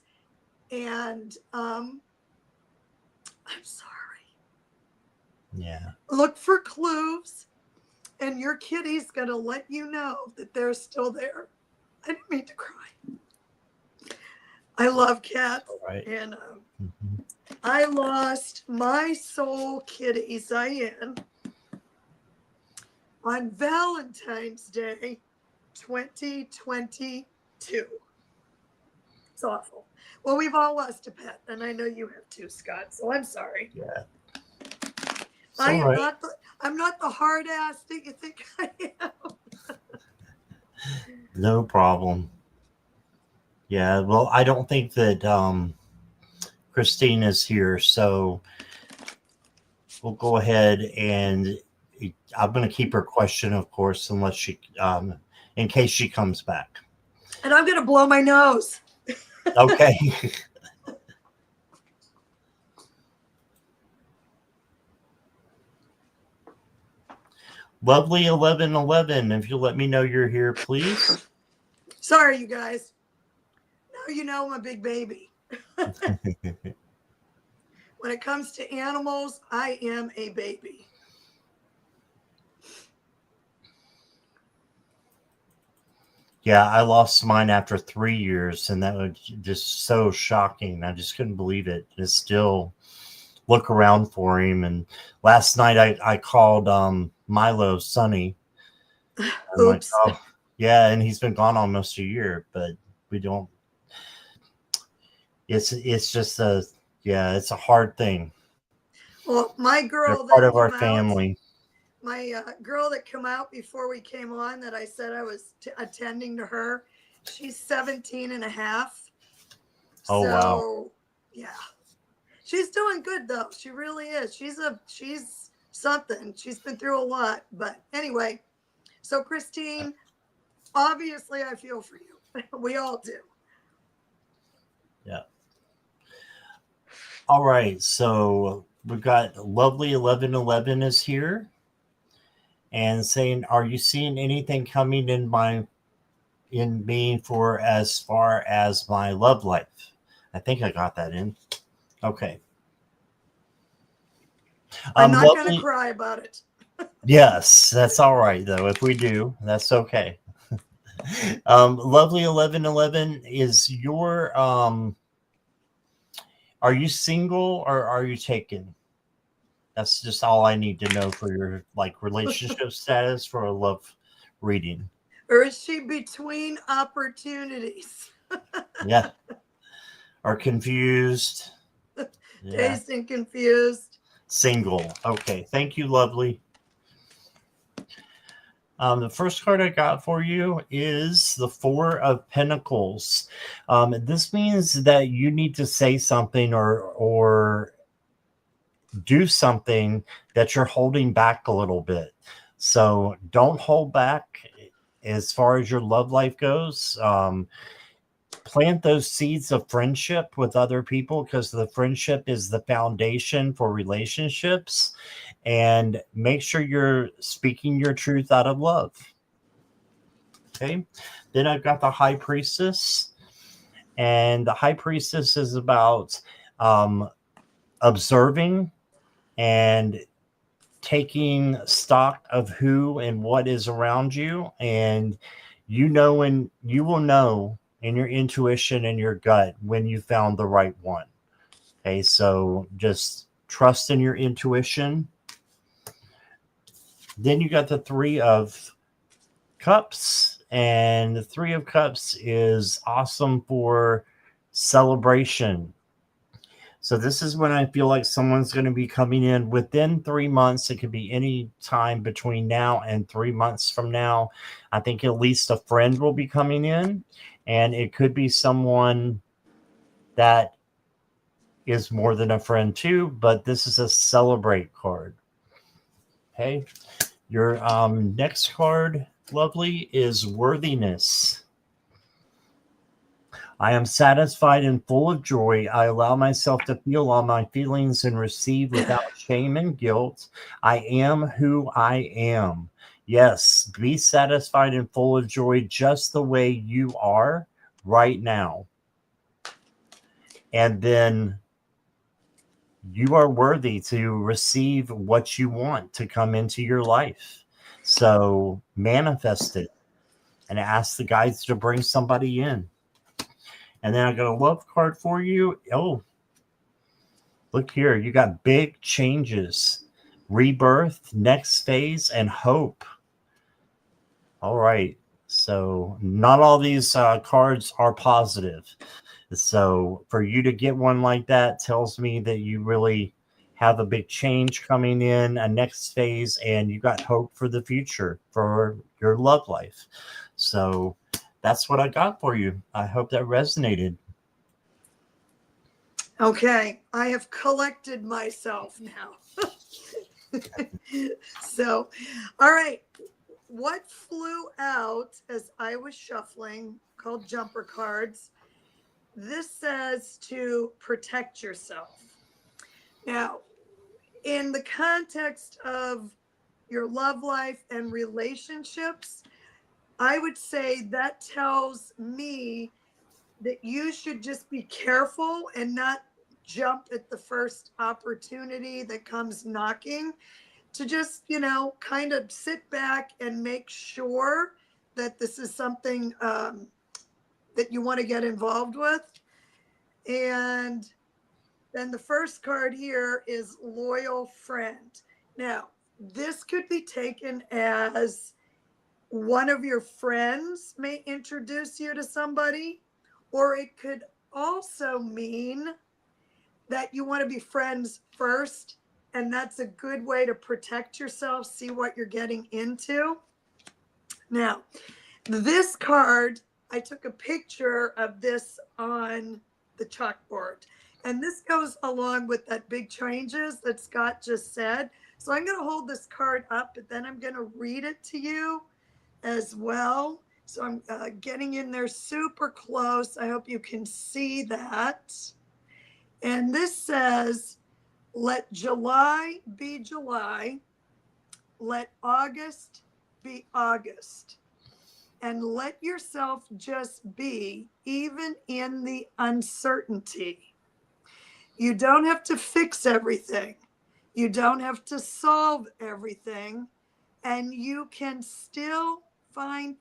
And I'm sorry. Yeah. Look for clues, and your kitty's going to let you know that they're still there. I didn't mean to cry. I love cats. All right. And Mm-hmm. I lost my soul kitty, Cyan, on Valentine's Day 2022. It's awful. Well, we've all lost a pet, and I know you have too, Scott. So I'm sorry. Yeah. It's I all am right. not the I'm not the hard ass that you think I am. No problem. Yeah. Well, I don't think that Christine is here, so we'll go ahead and I'm going to keep her question, of course, unless she, in case she comes back. And I'm gonna blow my nose. Okay. Lovely 1111. If you'll let me know you're here, please. Sorry, you guys. Now you know I'm a big baby. When it comes to animals, I am a baby. Yeah, I lost mine after 3 years, and that was just so shocking. I just couldn't believe it. And still look around for him. And last night I called Milo Sonny. I'm like, Oops. oh, yeah, and he's been gone almost a year, but we don't. It's just a yeah, it's a hard thing. Well, my They're girl part that of our come out, family. my girl that come out before we came on that I said I was attending to her, she's 17 and a half. Oh wow. So, yeah. She's doing good though. She really is. She's something. She's been through a lot. But anyway, so Christine, obviously I feel for you. We all do. Yeah. All right. So we've got lovely 1111 is here and saying, are you seeing anything coming in me for as far as my love life? I think I got that in. Okay. I'm not going to Lovely. cry about it. Yes, that's all right though. If we do, that's okay. Lovely 1111 is your are you single or are you taken? That's just all I need to know for your like relationship status for a love reading. Or is she between opportunities? Yeah. Are confused. Yeah. Dazed and confused. Single. Okay. Thank you, lovely. The first card I got for you is the Four of Pentacles. This means that you need to say something or do something that you're holding back a little bit. So don't hold back as far as your love life goes. Plant those seeds of friendship with other people because the friendship is the foundation for relationships, and make sure you're speaking your truth out of love. Okay. Then I've got the High Priestess, and the High Priestess is about observing and taking stock of who and what is around you, and and you will know in your intuition and your gut when you found the right one. Okay, so just trust in your intuition. Then you got the Three of Cups, and the Three of Cups is awesome for celebration. So this is when I feel like someone's going to be coming in within 3 months. It could be any time between now and 3 months from now. I think at least a friend will be coming in, and it could be someone that is more than a friend too, but this is a celebrate card. Okay. Your next card, lovely, is Worthiness. I am satisfied and full of joy. I allow myself to feel all my feelings and receive without shame and guilt. I am who I am. Yes, be satisfied and full of joy just the way you are right now. And then you are worthy to receive what you want to come into your life. So manifest it and ask the guides to bring somebody in. And then I got a love card for you. Oh, look here. You got big changes, rebirth, next phase, and hope. All right. So not all these cards are positive. So for you to get one like that tells me that you really have a big change coming in, a next phase, and you got hope for the future for your love life. So that's what I got for you. I hope that resonated. Okay, I have collected myself now. So, all right. What flew out as I was shuffling, called jumper cards? This says to protect yourself. Now, in the context of your love life and relationships, I would say that tells me that you should just be careful and not jump at the first opportunity that comes knocking, to just, kind of sit back and make sure that this is something that you want to get involved with. And then the first card here is loyal friend. Now, this could be taken as one of your friends may introduce you to somebody, or it could also mean that you want to be friends first. And that's a good way to protect yourself, see what you're getting into. Now, this card, I took a picture of this on the chalkboard. And this goes along with that big changes that Scott just said. So I'm going to hold this card up, but then I'm going to read it to you as well. So I'm getting in there super close. I hope you can see that. And this says, let July be July, let August be August, and let yourself just be, even in the uncertainty. You don't have to fix everything. You don't have to solve everything, and you can still find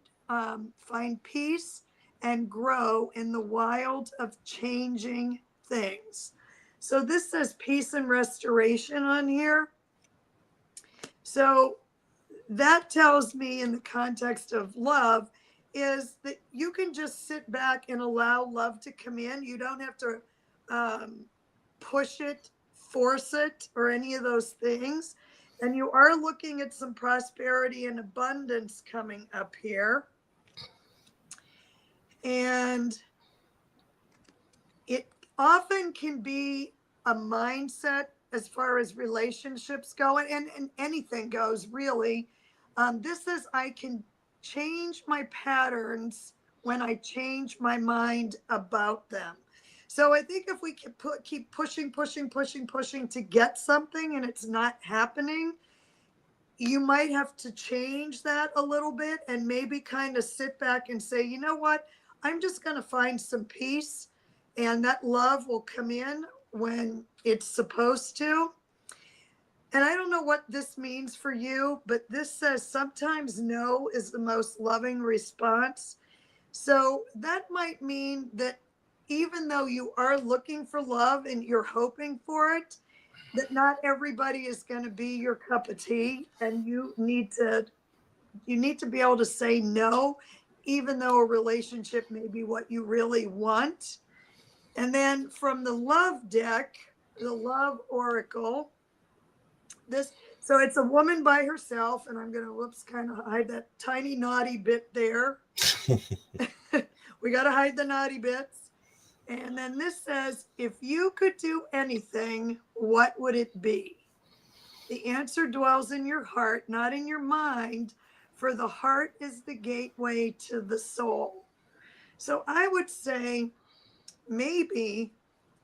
peace and grow in the wild of changing things. So this says peace and restoration on here. So that tells me, in the context of love, is that you can just sit back and allow love to come in. You don't have to push it, force it, or any of those things. And you are looking at some prosperity and abundance coming up here. And it often can be a mindset as far as relationships go, and anything goes, really. This says I can change my patterns when I change my mind about them. So I think if we keep pushing to get something and it's not happening, you might have to change that a little bit and maybe kind of sit back and say, you know what, I'm just going to find some peace, and that love will come in when it's supposed to. And I don't know what this means for you, but this says sometimes no is the most loving response. So that might mean that even though you are looking for love and you're hoping for it, that not everybody is going to be your cup of tea, and you need to be able to say no, even though a relationship may be what you really want. And then from the love deck, the love oracle, so it's a woman by herself, and I'm going to kind of hide that tiny naughty bit there. We got to hide the naughty bits. And then this says, if you could do anything, what would it be? The answer dwells in your heart, not in your mind, for the heart is the gateway to the soul. So I would say maybe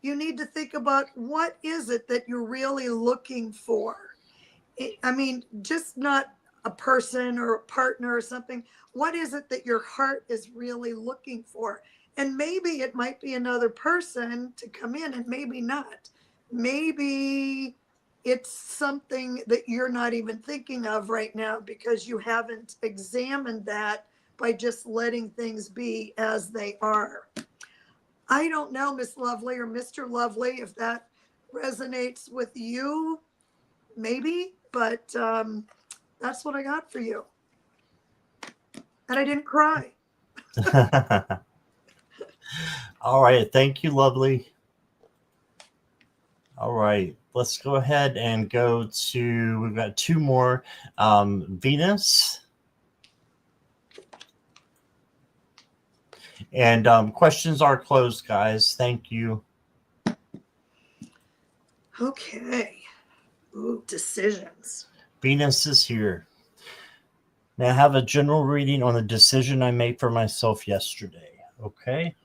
you need to think about, what is it that you're really looking for? I mean, just not a person or a partner or something. What is it that your heart is really looking for? And maybe it might be another person to come in, and maybe not. Maybe it's something that you're not even thinking of right now because you haven't examined that by just letting things be as they are. I don't know, Miss Lovely or Mr. Lovely, if that resonates with you, maybe, but that's what I got for you. And I didn't cry. All right. Thank you, lovely. All right. Let's go ahead and go to, we've got two more. Venus. And questions are closed, guys. Thank you. Okay. Ooh, decisions. Venus is here. Now I have a general reading on the decision I made for myself yesterday. Okay.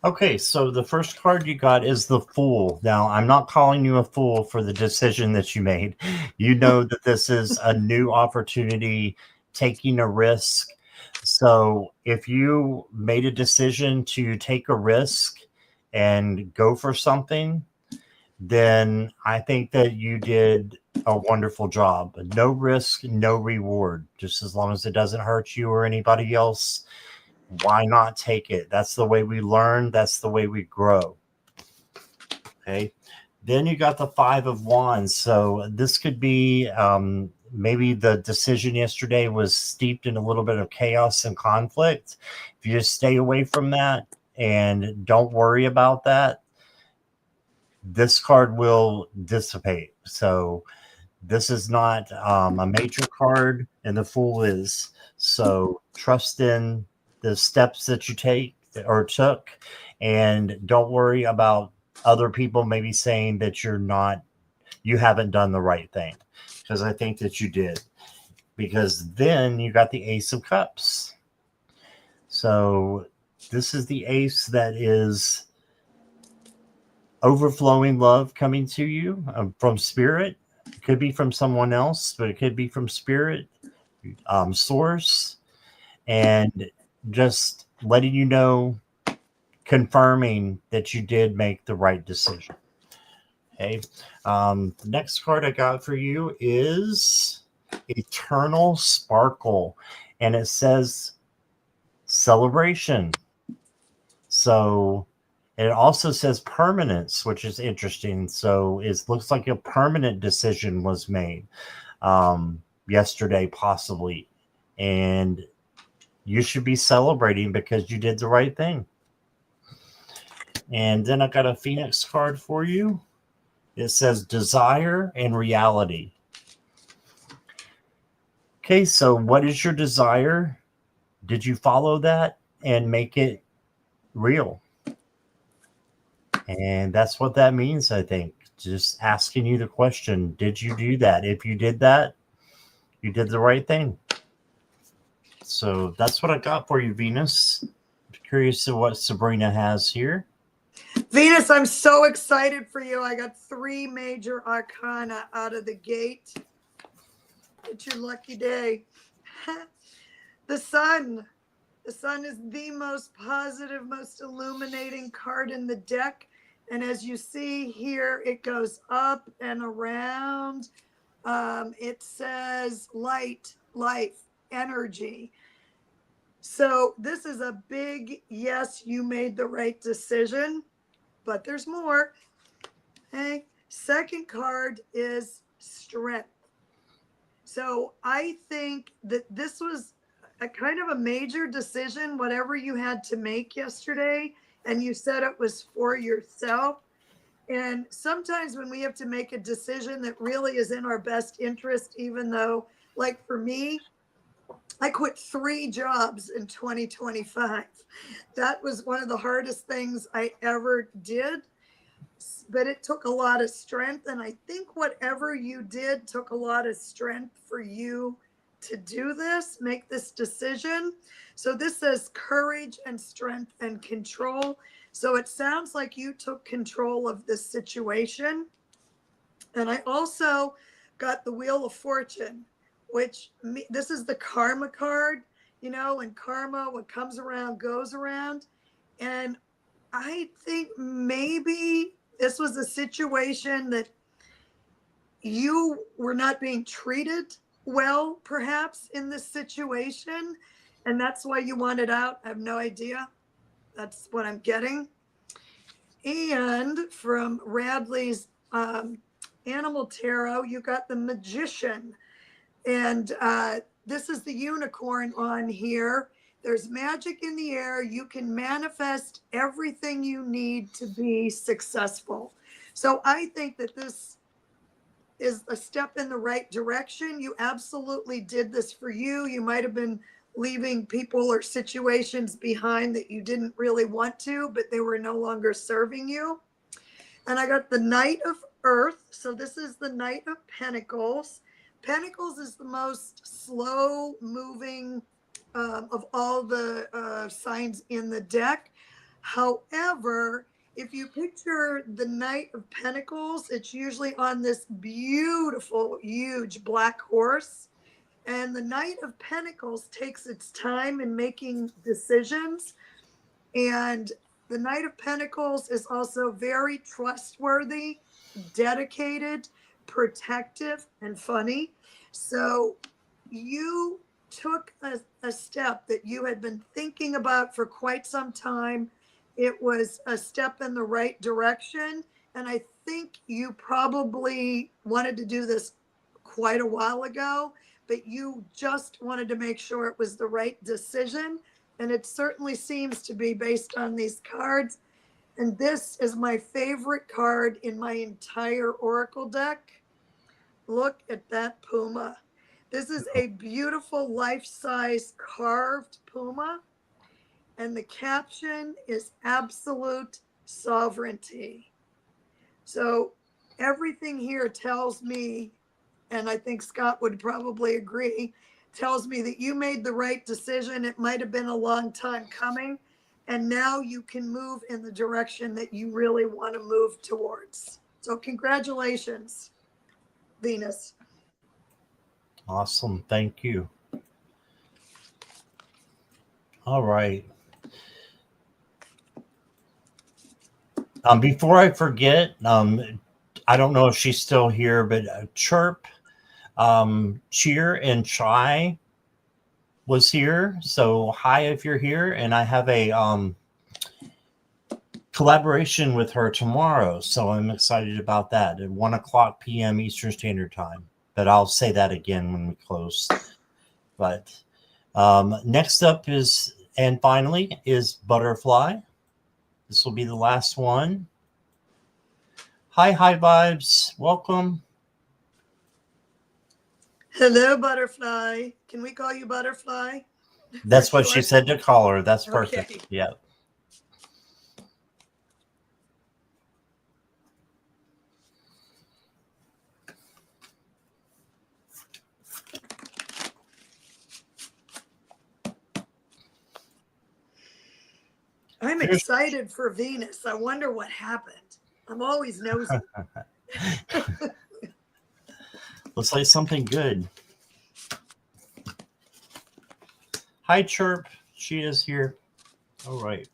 Okay, so the first card you got is the Fool. Now, I'm not calling you a fool for the decision that you made. You know that this is a new opportunity, taking a risk. So, if you made a decision to take a risk and go for something, then I think that you did a wonderful job. No risk, no reward. Just as long as it doesn't hurt you or anybody else, why not take it? That's the way we learn. That's the way we grow. Okay. Then you got the Five of Wands. So this could be maybe the decision yesterday was steeped in a little bit of chaos and conflict. If you just stay away from that and don't worry about that, this card will dissipate. So this is not a major card, and the Fool is. So trust in the steps that you take or took, and don't worry about other people maybe saying that you haven't done the right thing, because I think that you did. Because then you got the Ace of Cups. So this is the ace that is overflowing love coming to you from spirit. It could be from someone else, but it could be from spirit, source, and just letting you know, confirming that you did make the right decision. Okay. The next card I got for you is Eternal Sparkle, and it says celebration. So it also says permanence, which is interesting. So it looks like a permanent decision was made yesterday, possibly. And you should be celebrating because you did the right thing. And then I got a Phoenix card for you. It says desire and reality. Okay, so what is your desire? Did you follow that and make it real? And that's what that means, I think. Just asking you the question, did you do that? If you did that, you did the right thing. So that's what I got for you, Venus. Curious to what Sabrina has here. Venus, I'm so excited for you. I got 3 major arcana out of the gate. It's your lucky day. The sun. The sun is the most positive, most illuminating card in the deck. And as you see here, it goes up and around. It says light, life, energy. So this is a big yes, you made the right decision, but there's more. Okay. Second card is strength. So I think that this was a kind of a major decision, whatever you had to make yesterday, and you said it was for yourself. And sometimes when we have to make a decision that really is in our best interest, even though, like for me, I quit 3 jobs in 2025. That was one of the hardest things I ever did, but it took a lot of strength. And I think whatever you did took a lot of strength for you to do this, make this decision. So this says courage and strength and control. So it sounds like you took control of this situation. And I also got the Wheel of Fortune, which this is the karma card, and karma, what comes around goes around. And I think maybe this was a situation that you were not being treated well, perhaps in this situation, and that's why you want it out. I have no idea. That's what I'm getting. And from Radley's Animal Tarot, you got the Magician. And this is the unicorn on here. There's magic in the air. You can manifest everything you need to be successful. So I think that this is a step in the right direction. You absolutely did this for you. You might have been leaving people or situations behind that you didn't really want to, but they were no longer serving you. And I got the Knight of Earth. So this is the Knight of Pentacles. Pentacles is the most slow moving of all the signs in the deck. However, if you picture the Knight of Pentacles, it's usually on this beautiful, huge black horse. And the Knight of Pentacles takes its time in making decisions. And the Knight of Pentacles is also very trustworthy, dedicated, protective, and funny. So you took a step that you had been thinking about for quite some time. It was a step in the right direction. And I think you probably wanted to do this quite a while ago, but you just wanted to make sure it was the right decision. And it certainly seems to be based on these cards. And this is my favorite card in my entire Oracle deck. Look at that puma. This is a beautiful life-size carved puma. And the caption is absolute sovereignty. So everything here tells me, and I think Scott would probably agree, tells me that you made the right decision. It might have been a long time coming. And now you can move in the direction that you really want to move towards. So congratulations, Venus. Awesome. Thank you. All right. Before I forget, I don't know if she's still here, but Chirp, Cheer, and Chai was here. So hi if you're here. And I have a collaboration with her tomorrow. So I'm excited about that at 1:00 p.m. Eastern Standard Time. But I'll say that again when we close. But next up is, and finally, is Butterfly. This will be the last one. Hi, High Vibes. Welcome. Hello, Butterfly. Can we call you Butterfly? That's what she said to call her. That's perfect. Okay. Yeah. I'm excited for Venus. I wonder what happened. I'm always nosy. Looks like something good. Hi, Chirp. She is here. All right.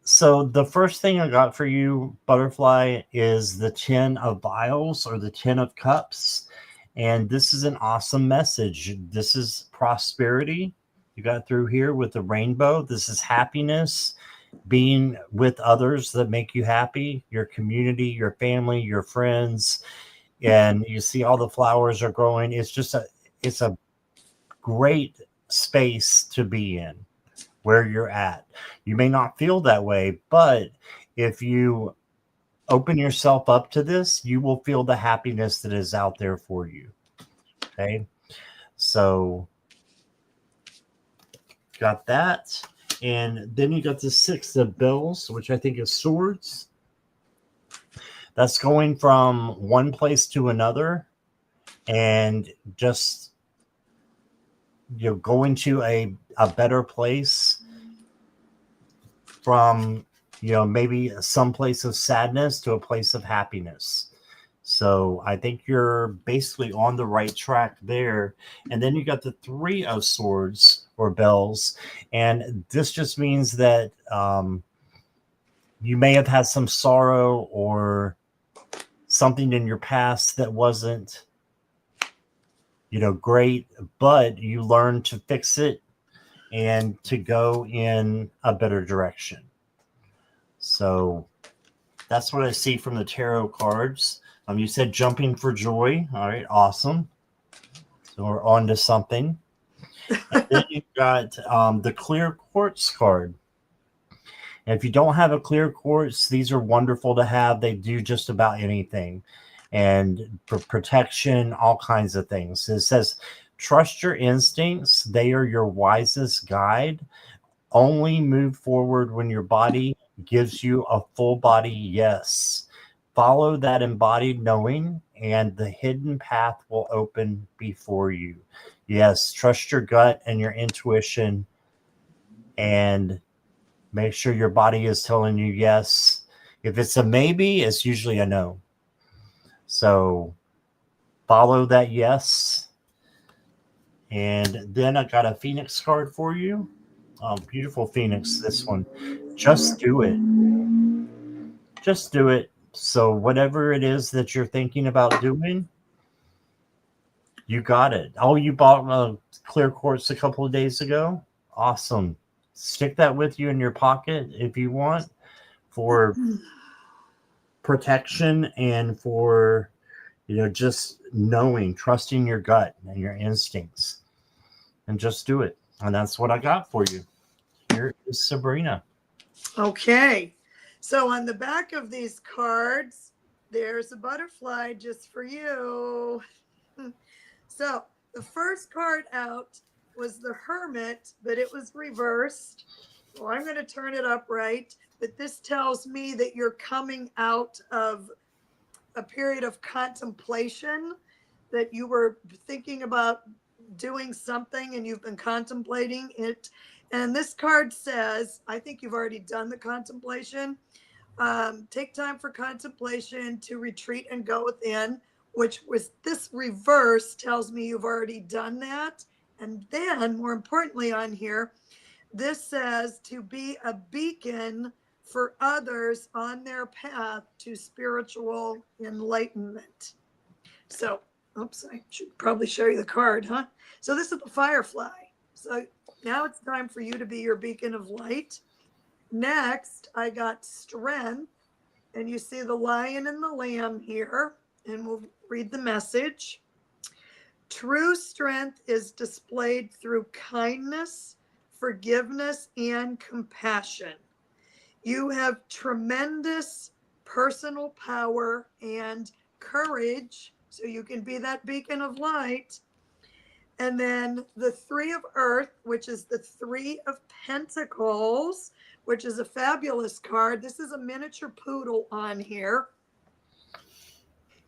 So the first thing I got for you, Butterfly, is the 10 of Vials or the 10 of Cups. And this is an awesome message. This is prosperity. You got through here with the rainbow. This is happiness, being with others that make you happy, your community, your family, your friends. And you see all the flowers are growing. It's a great space to be in where you're at. You may not feel that way, but if you open yourself up to this, you will feel the happiness that is out there for you. Okay. So got that. And then you got the 6 of Bills, which I think is Swords. That's going from one place to another and just, you know, going to a better place from, you know, maybe some place of sadness to a place of happiness. So I think you're basically on the right track there. And then you got the 3 of Swords or Bells. And this just means that you may have had some sorrow or something in your past that wasn't, great, but you learned to fix it and to go in a better direction. So that's what I see from the tarot cards. You said jumping for joy. All right, awesome. So we're on to something. And then you've got the clear quartz card. And if you don't have a clear quartz, these are wonderful to have. They do just about anything. And for protection, all kinds of things. It says, trust your instincts. They are your wisest guide. Only move forward when your body gives you a full body yes. Follow that embodied knowing, and the hidden path will open before you. Yes, trust your gut and your intuition, and make sure your body is telling you yes. If it's a maybe, it's usually a no. So follow that yes. And then I got a Phoenix card for you. Beautiful Phoenix, this one. Just do it. Just do it. So whatever it is that you're thinking about doing, you got it. Oh, you bought a clear quartz a couple of days ago? Awesome. Stick that with you in your pocket if you want, for protection and for, just knowing, trusting your gut and your instincts. And just do it. And that's what I got for you. Here is Sabrina. Okay. So on the back of these cards, there's a butterfly just for you. So the first card out was the Hermit, but it was reversed. So I'm going to turn it upright. But this tells me that you're coming out of a period of contemplation, that you were thinking about doing something and you've been contemplating it. And this card says, I think you've already done the contemplation. Take time for contemplation to retreat and go within, which was this reverse tells me you've already done that. And then, more importantly, on here, this says to be a beacon for others on their path to spiritual enlightenment. So, oops, I should probably show you the card, huh? So this is the firefly. So now it's time for you to be your beacon of light. Next, I got strength, and you see the lion and the lamb here, and we'll read the message. True strength is displayed through kindness, forgiveness, and compassion. You have tremendous personal power and courage, so you can be that beacon of light. And then the Three of Earth, which is the Three of Pentacles, which is a fabulous card. This is a miniature poodle on here.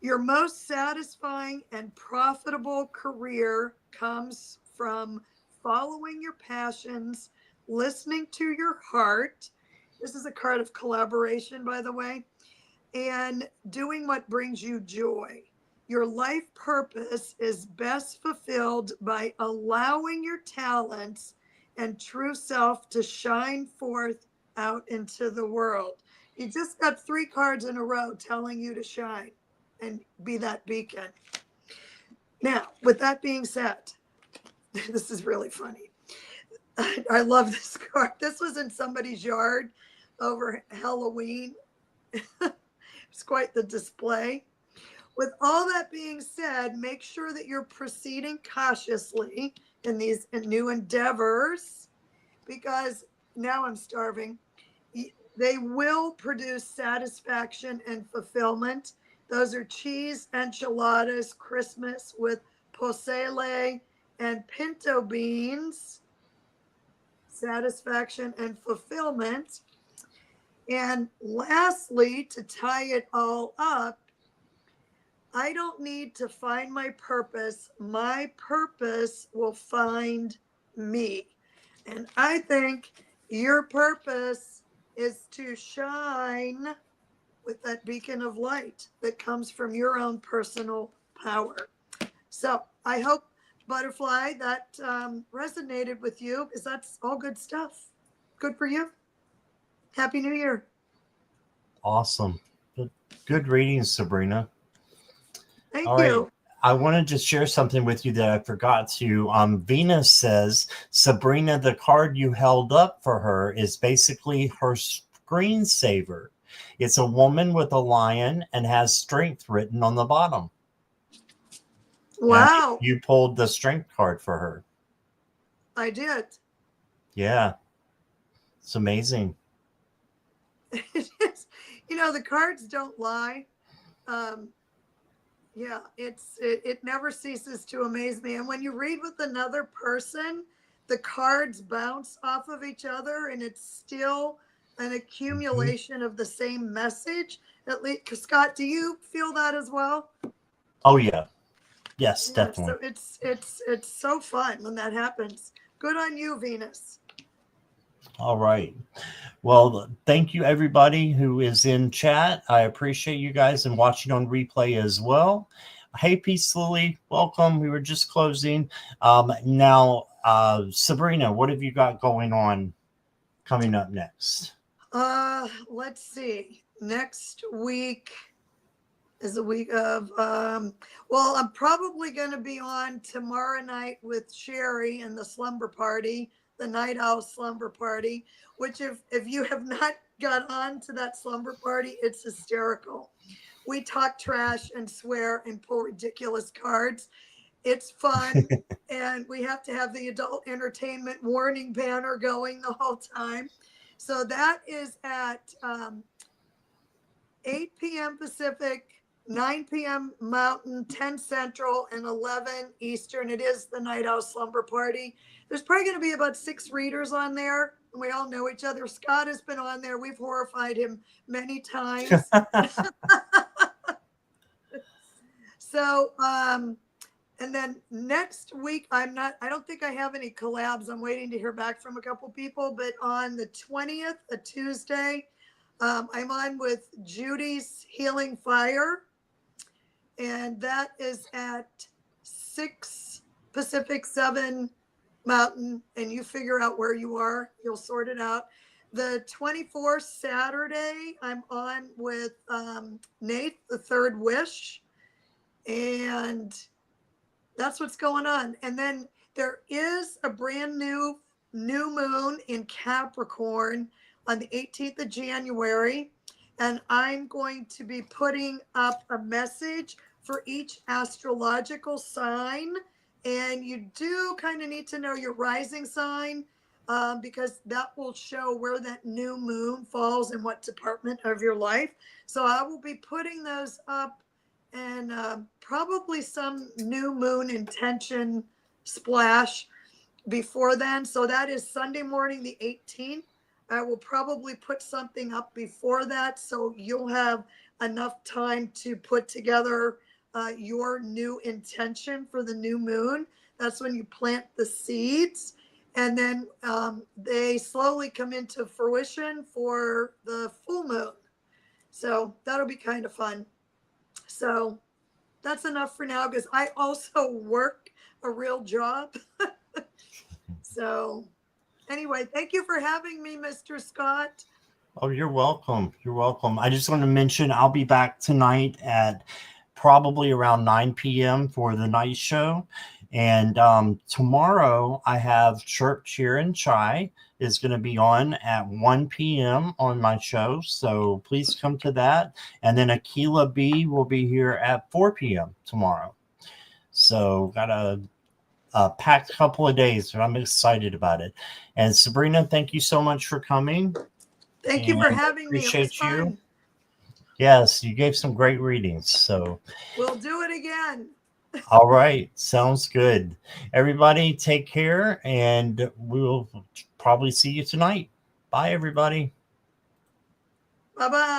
Your most satisfying and profitable career comes from following your passions, listening to your heart. This is a card of collaboration, by the way, and doing what brings you joy. Your life purpose is best fulfilled by allowing your talents and true self to shine forth out into the world. You just got 3 cards in a row telling you to shine and be that beacon. Now, with that being said, this is really funny. I love this card. This was in somebody's yard over Halloween. It's quite the display. With all that being said, make sure that you're proceeding cautiously in these new endeavors, because now I'm starving. They will produce satisfaction and fulfillment. Those are cheese enchiladas, Christmas with posele and pinto beans. Satisfaction and fulfillment. And lastly, to tie it all up, I don't need to find my purpose. My purpose will find me. And I think your purpose is to shine with that beacon of light that comes from your own personal power. So I hope, Butterfly, that resonated with you, because that's all good stuff. Good for you. Happy New Year. Awesome. Good reading, Sabrina. Thank All right. you. I want to just share something with you that I forgot to. Venus says, Sabrina, the card you held up for her is basically her screensaver. It's a woman with a lion and has strength written on the bottom. And Wow, you pulled the strength card for her. I did. Yeah, it's amazing. It is. The cards don't lie. Um, yeah, it never ceases to amaze me. And when you read with another person, the cards bounce off of each other, and it's still an Mhm. accumulation of the same message. At least, Scott, do you feel that as well? Oh, yeah. Yes, Yeah. So definitely. it's so fun when that happens. Good on you, Venus. All right. Well, thank you, everybody who is in chat. I appreciate you guys and watching on replay as well. Hey, Peace Lily, welcome. We were just closing. Now, Sabrina, what have you got going on coming up next? Let's see. Next week is a week of well, I'm probably going to be on tomorrow night with Sherry and the slumber party, the night owl slumber party, which if you have not got on to that slumber party, it's hysterical. We talk trash and swear and pull ridiculous cards. It's fun, and we have to have the adult entertainment warning banner going the whole time. So that is at 8 p.m. Pacific, 9 p.m. Mountain, 10 Central, and 11 Eastern. It is the Night Owl Slumber Party. There's probably going to be about 6 readers on there. We all know each other. Scott has been on there. We've horrified him many times. So, and then next week, I don't think I have any collabs. I'm waiting to hear back from a couple people, but on the 20th, a Tuesday, I'm on with Judy's Healing Fire, and that is at 6 Pacific, 7 Mountain, and you figure out where you are. You'll sort it out. The 24th Saturday, I'm on with Nate, the Third Wish, and that's what's going on. And then there is a brand new moon in Capricorn on the 18th of January. And I'm going to be putting up a message for each astrological sign. And you do kind of need to know your rising sign, because that will show where that new moon falls in what department of your life. So I will be putting those up, and probably some new moon intention splash before then. So that is Sunday morning, the 18th. I will probably put something up before that, so you'll have enough time to put together your new intention for the new moon. That's when you plant the seeds, and then they slowly come into fruition for the full moon. So that'll be kind of fun. So that's enough for now, because I also work a real job. So anyway, thank you for having me, Mr. Scott. Oh, you're welcome. You're welcome. I just want to mention I'll be back tonight at probably around 9 p.m. for the night show. And tomorrow I have Chirp, Cheer, and Chai is going to be on at 1 p.m. on my show. So please come to that. And then Aquila B will be here at 4 p.m. tomorrow. So got a packed couple of days, but I'm excited about it. And Sabrina, thank you so much for coming. Thank you And for I having me. It was appreciate you. fun. Yes, you gave some great readings. So, We'll do it again. all right. Sounds good. Everybody, take care, and we'll probably see you tonight. Bye, everybody. Bye bye.